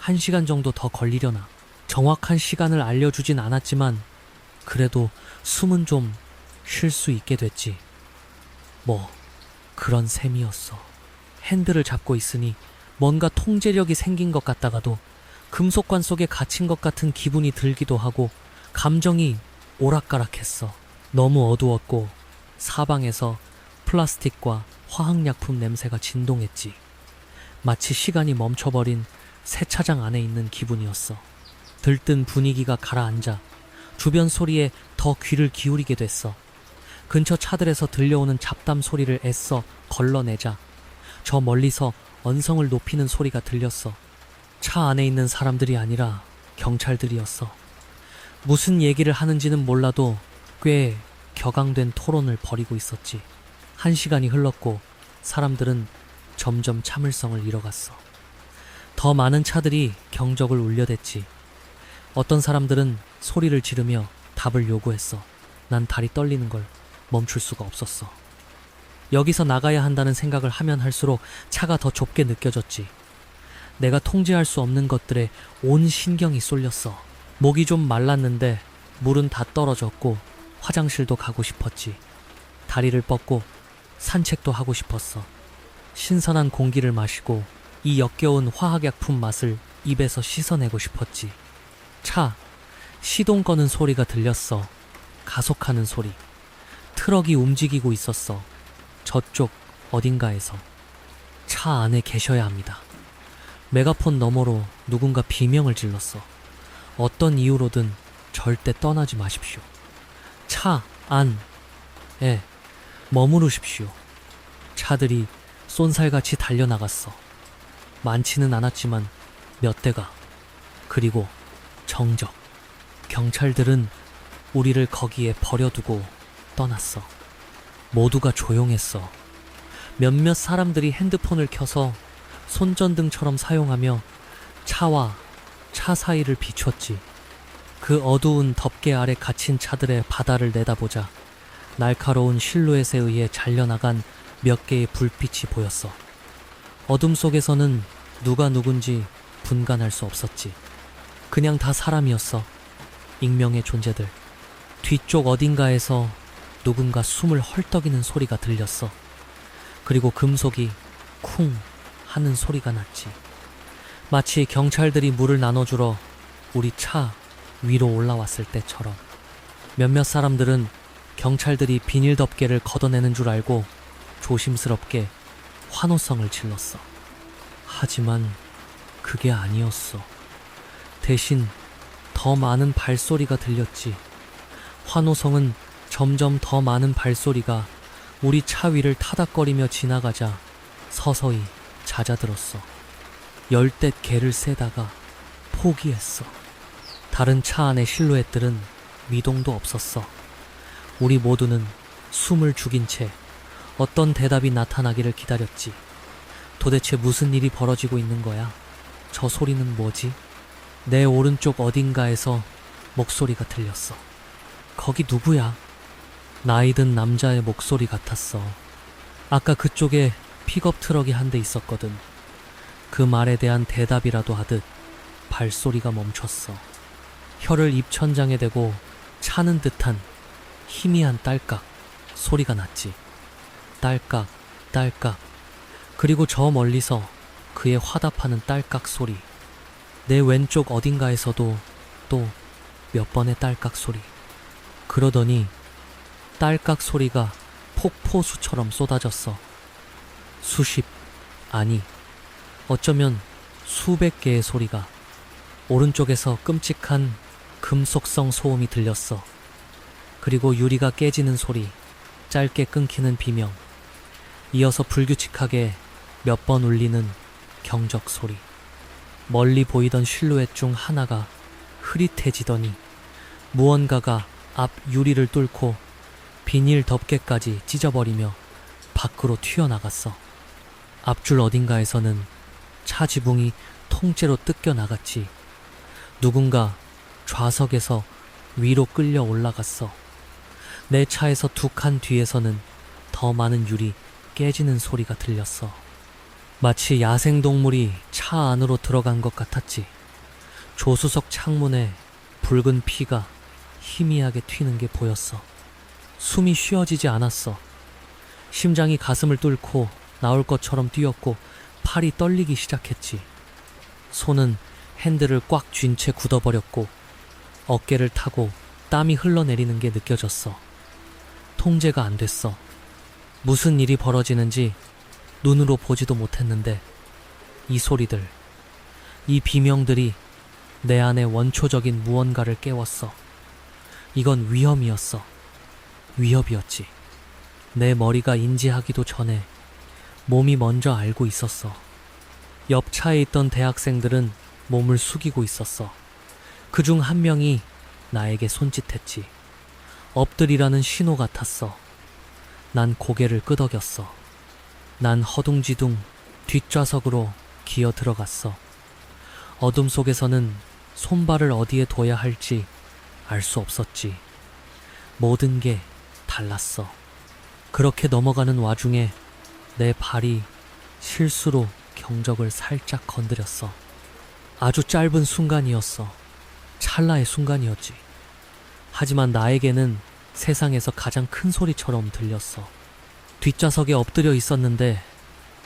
1시간 정도 더 걸리려나. 정확한 시간을 알려주진 않았지만 그래도 숨은 좀 쉴 수 있게 됐지. 뭐 그런 셈이었어. 핸들을 잡고 있으니 뭔가 통제력이 생긴 것 같다가도 금속관 속에 갇힌 것 같은 기분이 들기도 하고 감정이 오락가락했어. 너무 어두웠고 사방에서 플라스틱과 화학약품 냄새가 진동했지. 마치 시간이 멈춰버린 세차장 안에 있는 기분이었어. 들뜬 분위기가 가라앉아 주변 소리에 더 귀를 기울이게 됐어. 근처 차들에서 들려오는 잡담 소리를 애써 걸러내자 저 멀리서 언성을 높이는 소리가 들렸어. 차 안에 있는 사람들이 아니라 경찰들이었어. 무슨 얘기를 하는지는 몰라도 꽤 격앙된 토론을 벌이고 있었지. 1시간이 흘렀고 사람들은 점점 참을성을 잃어갔어. 더 많은 차들이 경적을 울려댔지. 어떤 사람들은 소리를 지르며 답을 요구했어. 난 다리 떨리는 걸 멈출 수가 없었어. 여기서 나가야 한다는 생각을 하면 할수록 차가 더 좁게 느껴졌지. 내가 통제할 수 없는 것들에 온 신경이 쏠렸어. 목이 좀 말랐는데 물은 다 떨어졌고 화장실도 가고 싶었지. 다리를 뻗고 산책도 하고 싶었어. 신선한 공기를 마시고 이 역겨운 화학약품 맛을 입에서 씻어내고 싶었지. 차, 시동 거는 소리가 들렸어. 가속하는 소리. 트럭이 움직이고 있었어. 저쪽 어딘가에서. 차 안에 계셔야 합니다. 메가폰 너머로 누군가 비명을 질렀어. 어떤 이유로든 절대 떠나지 마십시오. 차 안에 머무르십시오. 차들이 쏜살같이 달려나갔어. 많지는 않았지만 몇 대가. 그리고 정적. 경찰들은 우리를 거기에 버려두고 떠났어. 모두가 조용했어. 몇몇 사람들이 핸드폰을 켜서 손전등처럼 사용하며 차와 차 사이를 비췄지. 그 어두운 덮개 아래 갇힌 차들의 바다를 내다보자 날카로운 실루엣에 의해 잘려나간 몇 개의 불빛이 보였어. 어둠 속에서는 누가 누군지 분간할 수 없었지. 그냥 다 사람이었어. 익명의 존재들. 뒤쪽 어딘가에서 누군가 숨을 헐떡이는 소리가 들렸어. 그리고 금속이 쿵 하는 소리가 났지. 마치 경찰들이 물을 나눠주러 우리 차 위로 올라왔을 때처럼. 몇몇 사람들은 경찰들이 비닐 덮개를 걷어내는 줄 알고 조심스럽게 환호성을 질렀어. 하지만 그게 아니었어. 대신 더 많은 발소리가 들렸지. 환호성은 점점 더 많은 발소리가 우리 차 위를 타닥거리며 지나가자 서서히 잦아들었어. 열댓 개를 세다가 포기했어. 다른 차 안의 실루엣들은 미동도 없었어. 우리 모두는 숨을 죽인 채 어떤 대답이 나타나기를 기다렸지. 도대체 무슨 일이 벌어지고 있는 거야? 저 소리는 뭐지? 내 오른쪽 어딘가에서 목소리가 들렸어. 거기 누구야? 나이 든 남자의 목소리 같았어. 아까 그쪽에 픽업 트럭이 한 대 있었거든. 그 말에 대한 대답이라도 하듯 발소리가 멈췄어. 혀를 입천장에 대고 차는 듯한 희미한 딸깍 소리가 났지. 딸깍, 딸깍. 그리고 저 멀리서 그의 화답하는 딸깍 소리. 내 왼쪽 어딘가에서도 또 몇 번의 딸깍 소리. 그러더니 딸깍 소리가 폭포수처럼 쏟아졌어. 수십, 아니, 어쩌면 수백 개의 소리가. 오른쪽에서 끔찍한 금속성 소음이 들렸어. 그리고 유리가 깨지는 소리, 짧게 끊기는 비명, 이어서 불규칙하게 몇 번 울리는 경적 소리. 멀리 보이던 실루엣 중 하나가 흐릿해지더니 무언가가 앞 유리를 뚫고 비닐 덮개까지 찢어버리며 밖으로 튀어나갔어. 앞줄 어딘가에서는 차 지붕이 통째로 뜯겨 나갔지. 누군가 좌석에서 위로 끌려 올라갔어. 내 차에서 두 칸 뒤에서는 더 많은 유리 깨지는 소리가 들렸어. 마치 야생동물이 차 안으로 들어간 것 같았지. 조수석 창문에 붉은 피가 희미하게 튀는 게 보였어. 숨이 쉬어지지 않았어. 심장이 가슴을 뚫고 나올 것처럼 뛰었고 팔이 떨리기 시작했지. 손은 핸들을 꽉 쥔 채 굳어버렸고 어깨를 타고 땀이 흘러내리는 게 느껴졌어. 통제가 안 됐어. 무슨 일이 벌어지는지 눈으로 보지도 못했는데 이 소리들, 이 비명들이 내 안에 원초적인 무언가를 깨웠어. 이건 위험이었어. 위협이었지. 내 머리가 인지하기도 전에 몸이 먼저 알고 있었어. 옆 차에 있던 대학생들은 몸을 숙이고 있었어. 그중 한 명이 나에게 손짓했지. 엎드리라는 신호 같았어. 난 고개를 끄덕였어. 난 허둥지둥 뒷좌석으로 기어 들어갔어. 어둠 속에서는 손발을 어디에 둬야 할지 알 수 없었지. 모든 게 달랐어. 그렇게 넘어가는 와중에 내 발이 실수로 경적을 살짝 건드렸어. 아주 짧은 순간이었어. 찰나의 순간이었지. 하지만 나에게는 세상에서 가장 큰 소리처럼 들렸어. 뒷좌석에 엎드려 있었는데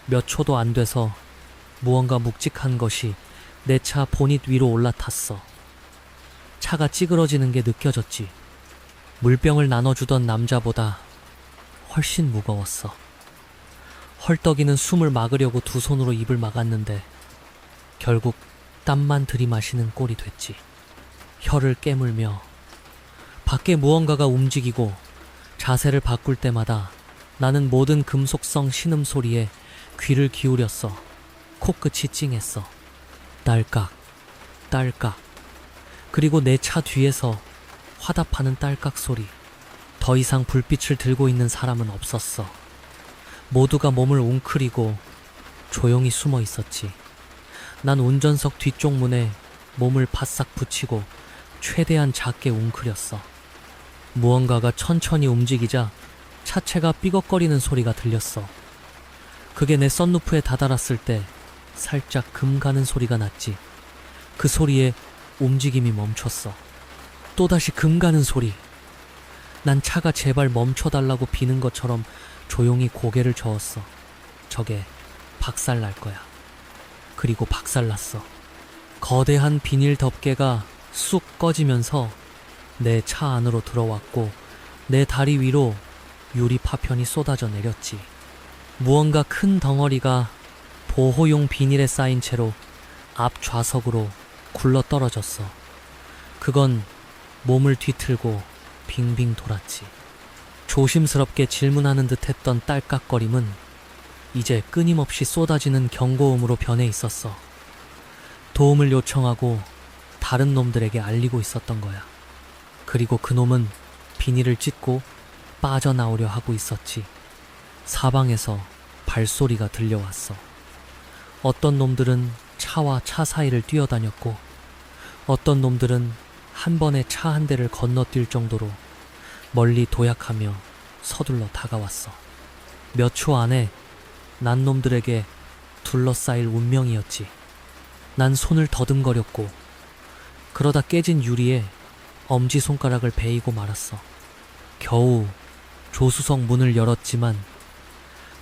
몇 초도 안 돼서 무언가 묵직한 것이 내 차 보닛 위로 올라탔어. 차가 찌그러지는 게 느껴졌지. 물병을 나눠주던 남자보다 훨씬 무거웠어. 헐떡이는 숨을 막으려고 두 손으로 입을 막았는데 결국 땀만 들이마시는 꼴이 됐지. 혀를 깨물며 밖에 무언가가 움직이고 자세를 바꿀 때마다 나는 모든 금속성 신음소리에 귀를 기울였어. 코끝이 찡했어. 딸깍, 딸깍. 그리고 내 차 뒤에서 화답하는 딸깍 소리. 더 이상 불빛을 들고 있는 사람은 없었어. 모두가 몸을 웅크리고 조용히 숨어 있었지. 난 운전석 뒤쪽 문에 몸을 바싹 붙이고 최대한 작게 웅크렸어. 무언가가 천천히 움직이자 차체가 삐걱거리는 소리가 들렸어. 그게 내 썬루프에 다다랐을 때 살짝 금 가는 소리가 났지. 그 소리에 움직임이 멈췄어. 또다시 금 가는 소리. 난 차가 제발 멈춰달라고 비는 것처럼 조용히 고개를 저었어. 저게 박살 날 거야. 그리고 박살 났어. 거대한 비닐 덮개가 쑥 꺼지면서 내 차 안으로 들어왔고 내 다리 위로 유리 파편이 쏟아져 내렸지. 무언가 큰 덩어리가 보호용 비닐에 쌓인 채로 앞 좌석으로 굴러 떨어졌어. 그건 몸을 뒤틀고 빙빙 돌았지. 조심스럽게 질문하는 듯 했던 딸깍거림은 이제 끊임없이 쏟아지는 경고음으로 변해 있었어. 도움을 요청하고 다른 놈들에게 알리고 있었던 거야. 그리고 그놈은 비닐을 찢고 빠져나오려 하고 있었지. 사방에서 발소리가 들려왔어. 어떤 놈들은 차와 차 사이를 뛰어다녔고 어떤 놈들은 한 번에 차 한 대를 건너뛸 정도로 멀리 도약하며 서둘러 다가왔어. 몇 초 안에 난 놈들에게 둘러싸일 운명이었지. 난 손을 더듬거렸고 그러다 깨진 유리에 엄지손가락을 베이고 말았어. 겨우 조수석 문을 열었지만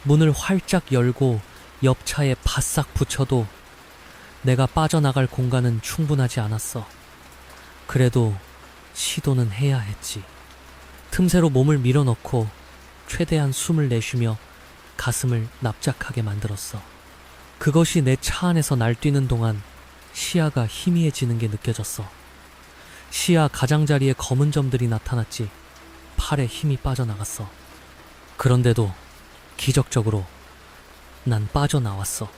문을 활짝 열고 옆차에 바싹 붙여도 내가 빠져나갈 공간은 충분하지 않았어. 그래도 시도는 해야 했지. 틈새로 몸을 밀어넣고 최대한 숨을 내쉬며 가슴을 납작하게 만들었어. 그것이 내 차 안에서 날뛰는 동안 시야가 희미해지는 게 느껴졌어. 시야 가장자리에 검은 점들이 나타났지. 팔에 힘이 빠져나갔어. 그런데도 기적적으로 난 빠져나왔어.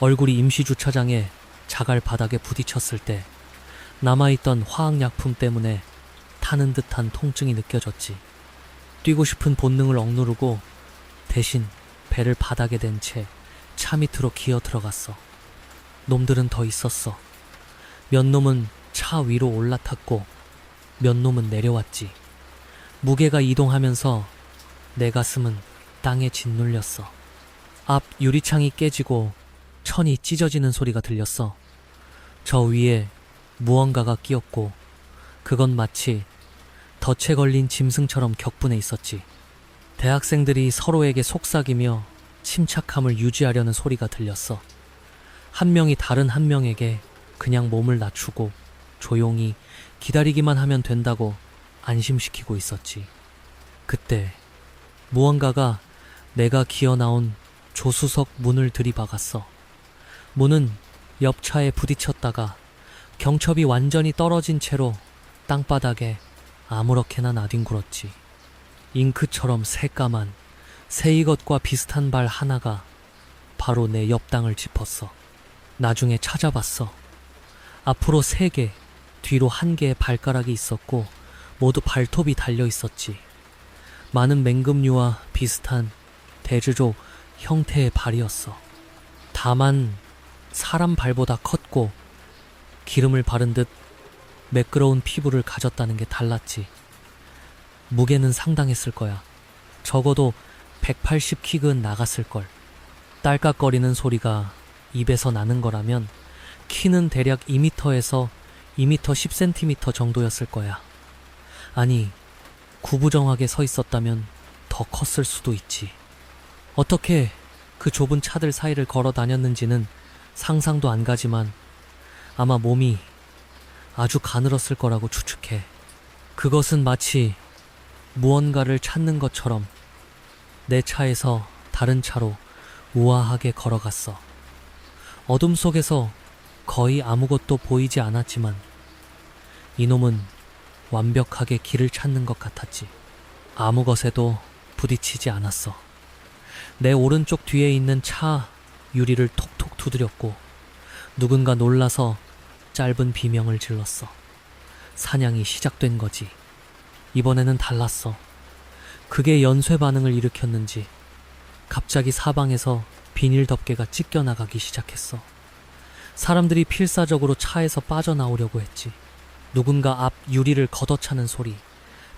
얼굴이 임시주차장에 자갈 바닥에 부딪혔을 때 남아있던 화학약품 때문에 타는 듯한 통증이 느껴졌지. 뛰고 싶은 본능을 억누르고 대신 배를 바닥에 댄 채 차 밑으로 기어 들어갔어. 놈들은 더 있었어. 몇 놈은 차 위로 올라탔고 몇 놈은 내려왔지. 무게가 이동하면서 내 가슴은 땅에 짓눌렸어. 앞 유리창이 깨지고 천이 찢어지는 소리가 들렸어. 저 위에 무언가가 끼었고 그건 마치 덫에 걸린 짐승처럼 격분해 있었지. 대학생들이 서로에게 속삭이며 침착함을 유지하려는 소리가 들렸어. 한 명이 다른 한 명에게 그냥 몸을 낮추고 조용히 기다리기만 하면 된다고 안심시키고 있었지. 그때 무언가가 내가 기어 나온 조수석 문을 들이박았어. 문은 옆차에 부딪혔다가 경첩이 완전히 떨어진 채로 땅바닥에 아무렇게나 나뒹굴었지. 잉크처럼 새까만 새이것과 비슷한 발 하나가 바로 내 옆 땅을 짚었어. 나중에 찾아봤어. 앞으로 3개, 뒤로 1개의 발가락이 있었고 모두 발톱이 달려 있었지. 많은 맹금류와 비슷한 대주족 형태의 발이었어. 다만 사람 발보다 컸고 기름을 바른 듯 매끄러운 피부를 가졌다는 게 달랐지. 무게는 상당했을 거야. 적어도 180킥은 나갔을걸. 딸깍거리는 소리가 입에서 나는 거라면 키는 대략 2m에서 2m 10cm 정도였을 거야. 아니, 구부정하게 서 있었다면 더 컸을 수도 있지. 어떻게 그 좁은 차들 사이를 걸어 다녔는지는 상상도 안 가지만 아마 몸이 아주 가늘었을 거라고 추측해. 그것은 마치 무언가를 찾는 것처럼 내 차에서 다른 차로 우아하게 걸어갔어. 어둠 속에서 거의 아무것도 보이지 않았지만 이놈은 완벽하게 길을 찾는 것 같았지. 아무 것에도 부딪히지 않았어. 내 오른쪽 뒤에 있는 차 유리를 톡톡 두드렸고 누군가 놀라서 짧은 비명을 질렀어. 사냥이 시작된 거지. 이번에는 달랐어. 그게 연쇄 반응을 일으켰는지 갑자기 사방에서 비닐 덮개가 찢겨나가기 시작했어. 사람들이 필사적으로 차에서 빠져나오려고 했지. 누군가 앞 유리를 걷어차는 소리,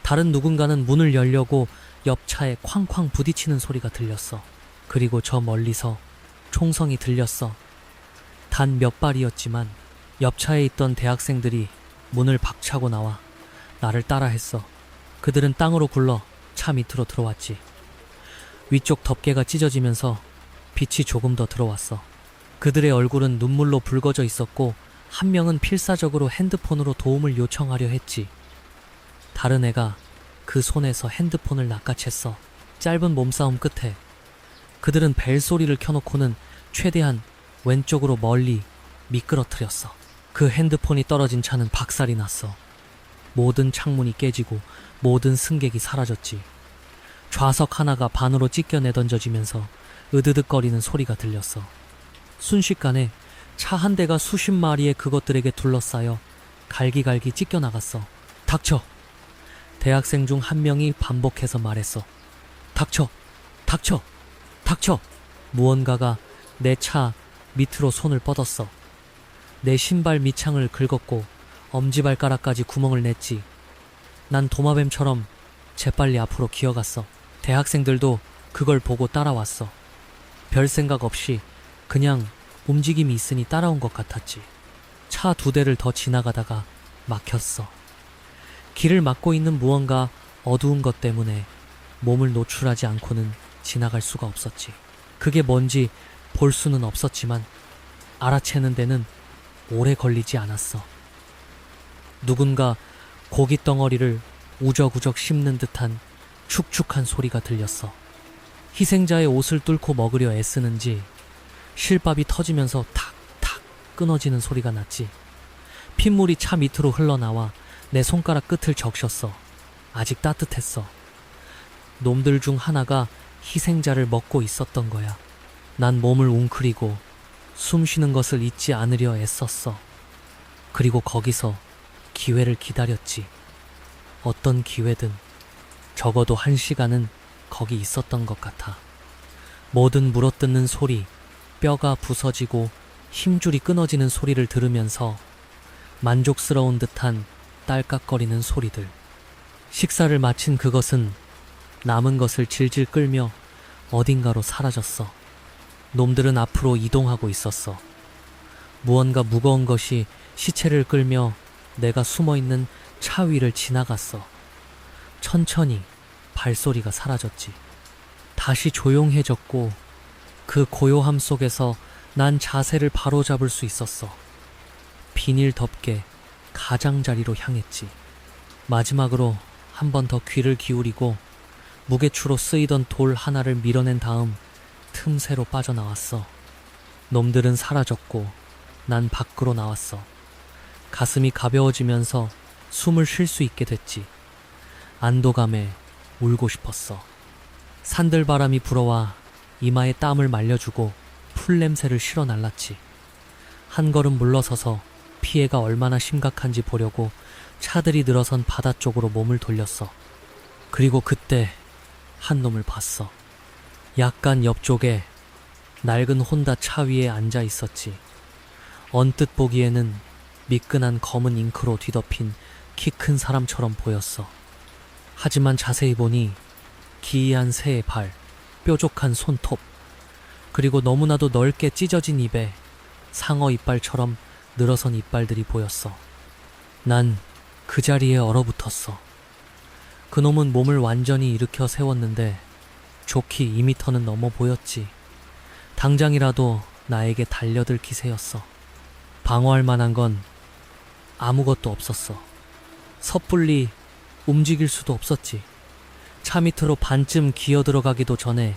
다른 누군가는 문을 열려고 옆차에 쾅쾅 부딪히는 소리가 들렸어. 그리고 저 멀리서 총성이 들렸어. 단 몇 발이었지만 옆차에 있던 대학생들이 문을 박차고 나와 나를 따라 했어. 그들은 땅으로 굴러 차 밑으로 들어왔지. 위쪽 덮개가 찢어지면서 빛이 조금 더 들어왔어. 그들의 얼굴은 눈물로 붉어져 있었고 한 명은 필사적으로 핸드폰으로 도움을 요청하려 했지. 다른 애가 그 손에서 핸드폰을 낚아챘어. 짧은 몸싸움 끝에 그들은 벨소리를 켜놓고는 최대한 왼쪽으로 멀리 미끄러뜨렸어. 그 핸드폰이 떨어진 차는 박살이 났어. 모든 창문이 깨지고 모든 승객이 사라졌지. 좌석 하나가 반으로 찢겨내 던져지면서 으드득거리는 소리가 들렸어. 순식간에 차 한 대가 수십 마리의 그것들에게 둘러싸여 갈기갈기 찢겨나갔어. 닥쳐! 대학생 중 한 명이 반복해서 말했어. 닥쳐! 닥쳐! 닥쳐! 무언가가 내 차 밑으로 손을 뻗었어. 내 신발 밑창을 긁었고 엄지발가락까지 구멍을 냈지. 난 도마뱀처럼 재빨리 앞으로 기어갔어. 대학생들도 그걸 보고 따라왔어. 별 생각 없이 그냥 움직임이 있으니 따라온 것 같았지. 차 2대를 더 지나가다가 막혔어. 길을 막고 있는 무언가 어두운 것 때문에 몸을 노출하지 않고는 지나갈 수가 없었지. 그게 뭔지 볼 수는 없었지만 알아채는 데는 오래 걸리지 않았어. 누군가 고기 덩어리를 우적우적 씹는 듯한 축축한 소리가 들렸어. 희생자의 옷을 뚫고 먹으려 애쓰는지 실밥이 터지면서 탁탁 끊어지는 소리가 났지. 핏물이 차 밑으로 흘러나와 내 손가락 끝을 적셨어. 아직 따뜻했어. 놈들 중 하나가 희생자를 먹고 있었던 거야. 난 몸을 웅크리고 숨 쉬는 것을 잊지 않으려 애썼어. 그리고 거기서 기회를 기다렸지. 어떤 기회든 적어도 1시간은 거기 있었던 것 같아. 모든 물어뜯는 소리, 뼈가 부서지고 힘줄이 끊어지는 소리를 들으면서 만족스러운 듯한 딸깍거리는 소리들. 식사를 마친 그것은 남은 것을 질질 끌며 어딘가로 사라졌어. 놈들은 앞으로 이동하고 있었어. 무언가 무거운 것이 시체를 끌며 내가 숨어있는 차 위를 지나갔어. 천천히 발소리가 사라졌지. 다시 조용해졌고 그 고요함 속에서 난 자세를 바로잡을 수 있었어. 비닐 덮개 가장자리로 향했지. 마지막으로 한 번 더 귀를 기울이고 무게추로 쓰이던 돌 하나를 밀어낸 다음 틈새로 빠져나왔어. 놈들은 사라졌고 난 밖으로 나왔어. 가슴이 가벼워지면서 숨을 쉴 수 있게 됐지. 안도감에 울고 싶었어. 산들바람이 불어와 이마에 땀을 말려주고 풀냄새를 실어 날랐지. 한 걸음 물러서서 피해가 얼마나 심각한지 보려고 차들이 늘어선 바다 쪽으로 몸을 돌렸어. 그리고 그때 한 놈을 봤어. 약간 옆쪽에 낡은 혼다 차 위에 앉아 있었지. 언뜻 보기에는 미끈한 검은 잉크로 뒤덮인 키 큰 사람처럼 보였어. 하지만 자세히 보니 기이한 새의 발, 뾰족한 손톱, 그리고 너무나도 넓게 찢어진 입에 상어 이빨처럼 늘어선 이빨들이 보였어. 난 그 자리에 얼어붙었어. 그놈은 몸을 완전히 일으켜 세웠는데 좋기 2미터는 넘어 보였지. 당장이라도 나에게 달려들 기세였어. 방어할 만한 건 아무것도 없었어. 섣불리 움직일 수도 없었지. 차 밑으로 반쯤 기어 들어가기도 전에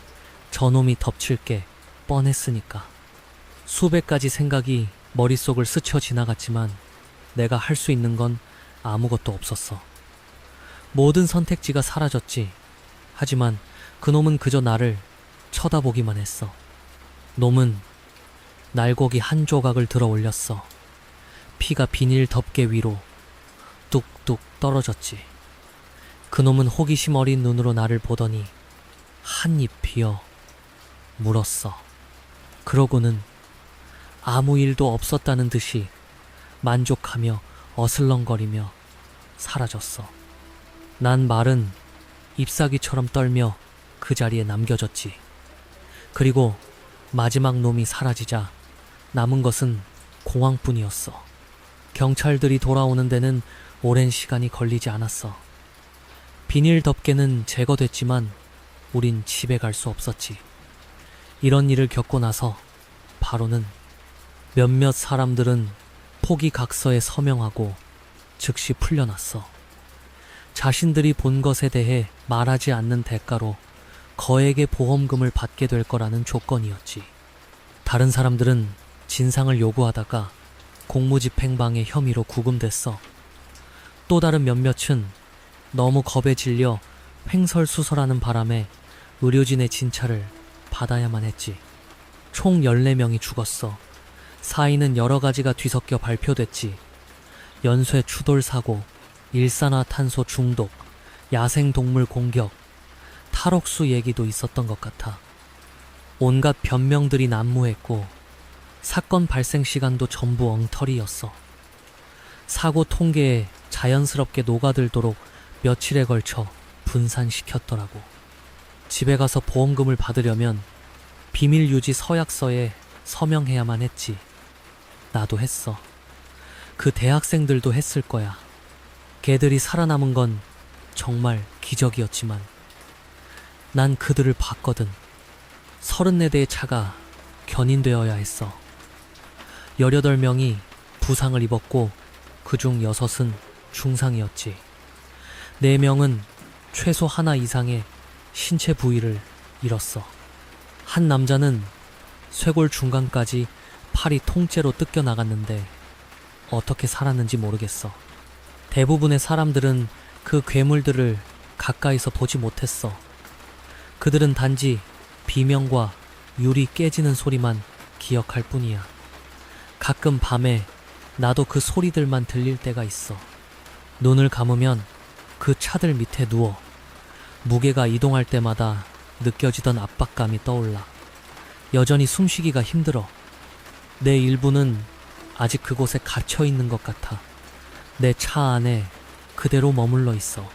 저놈이 덮칠 게 뻔했으니까. 수백 가지 생각이 머릿속을 스쳐 지나갔지만 내가 할 수 있는 건 아무것도 없었어. 모든 선택지가 사라졌지. 하지만 그놈은 그저 나를 쳐다보기만 했어. 놈은 날고기 한 조각을 들어 올렸어. 피가 비닐 덮개 위로 뚝뚝 떨어졌지. 그놈은 호기심 어린 눈으로 나를 보더니 한 입 비어 물었어. 그러고는 아무 일도 없었다는 듯이 만족하며 어슬렁거리며 사라졌어. 난 말은 잎사귀처럼 떨며 그 자리에 남겨졌지. 그리고 마지막 놈이 사라지자 남은 것은 공황뿐이었어. 경찰들이 돌아오는 데는 오랜 시간이 걸리지 않았어. 비닐 덮개는 제거됐지만 우린 집에 갈 수 없었지. 이런 일을 겪고 나서 바로는 몇몇 사람들은 포기각서에 서명하고 즉시 풀려났어. 자신들이 본 것에 대해 말하지 않는 대가로 거액의 보험금을 받게 될 거라는 조건이었지. 다른 사람들은 진상을 요구하다가 공무집행방해 혐의로 구금됐어. 또 다른 몇몇은 너무 겁에 질려 횡설수설하는 바람에 의료진의 진찰을 받아야만 했지. 총 14명이 죽었어. 사인은 여러 가지가 뒤섞여 발표됐지. 연쇄 추돌 사고, 일산화탄소 중독, 야생동물 공격, 탈옥수 얘기도 있었던 것 같아. 온갖 변명들이 난무했고 사건 발생 시간도 전부 엉터리였어. 사고 통계에 자연스럽게 녹아들도록 며칠에 걸쳐 분산시켰더라고. 집에 가서 보험금을 받으려면 비밀유지 서약서에 서명해야만 했지. 나도 했어. 그 대학생들도 했을 거야. 걔들이 살아남은 건 정말 기적이었지만 난 그들을 봤거든. 34대의 차가 견인되어야 했어. 18명이 부상을 입었고 그중 6은 중상이었지. 4명은 최소 하나 이상의 신체 부위를 잃었어. 한 남자는 쇄골 중간까지 팔이 통째로 뜯겨 나갔는데 어떻게 살았는지 모르겠어. 대부분의 사람들은 그 괴물들을 가까이서 보지 못했어. 그들은 단지 비명과 유리 깨지는 소리만 기억할 뿐이야. 가끔 밤에 나도 그 소리들만 들릴 때가 있어. 눈을 감으면 그 차들 밑에 누워 무게가 이동할 때마다 느껴지던 압박감이 떠올라. 여전히 숨쉬기가 힘들어. 내 일부는 아직 그곳에 갇혀 있는 것 같아. 내 차 안에 그대로 머물러 있어.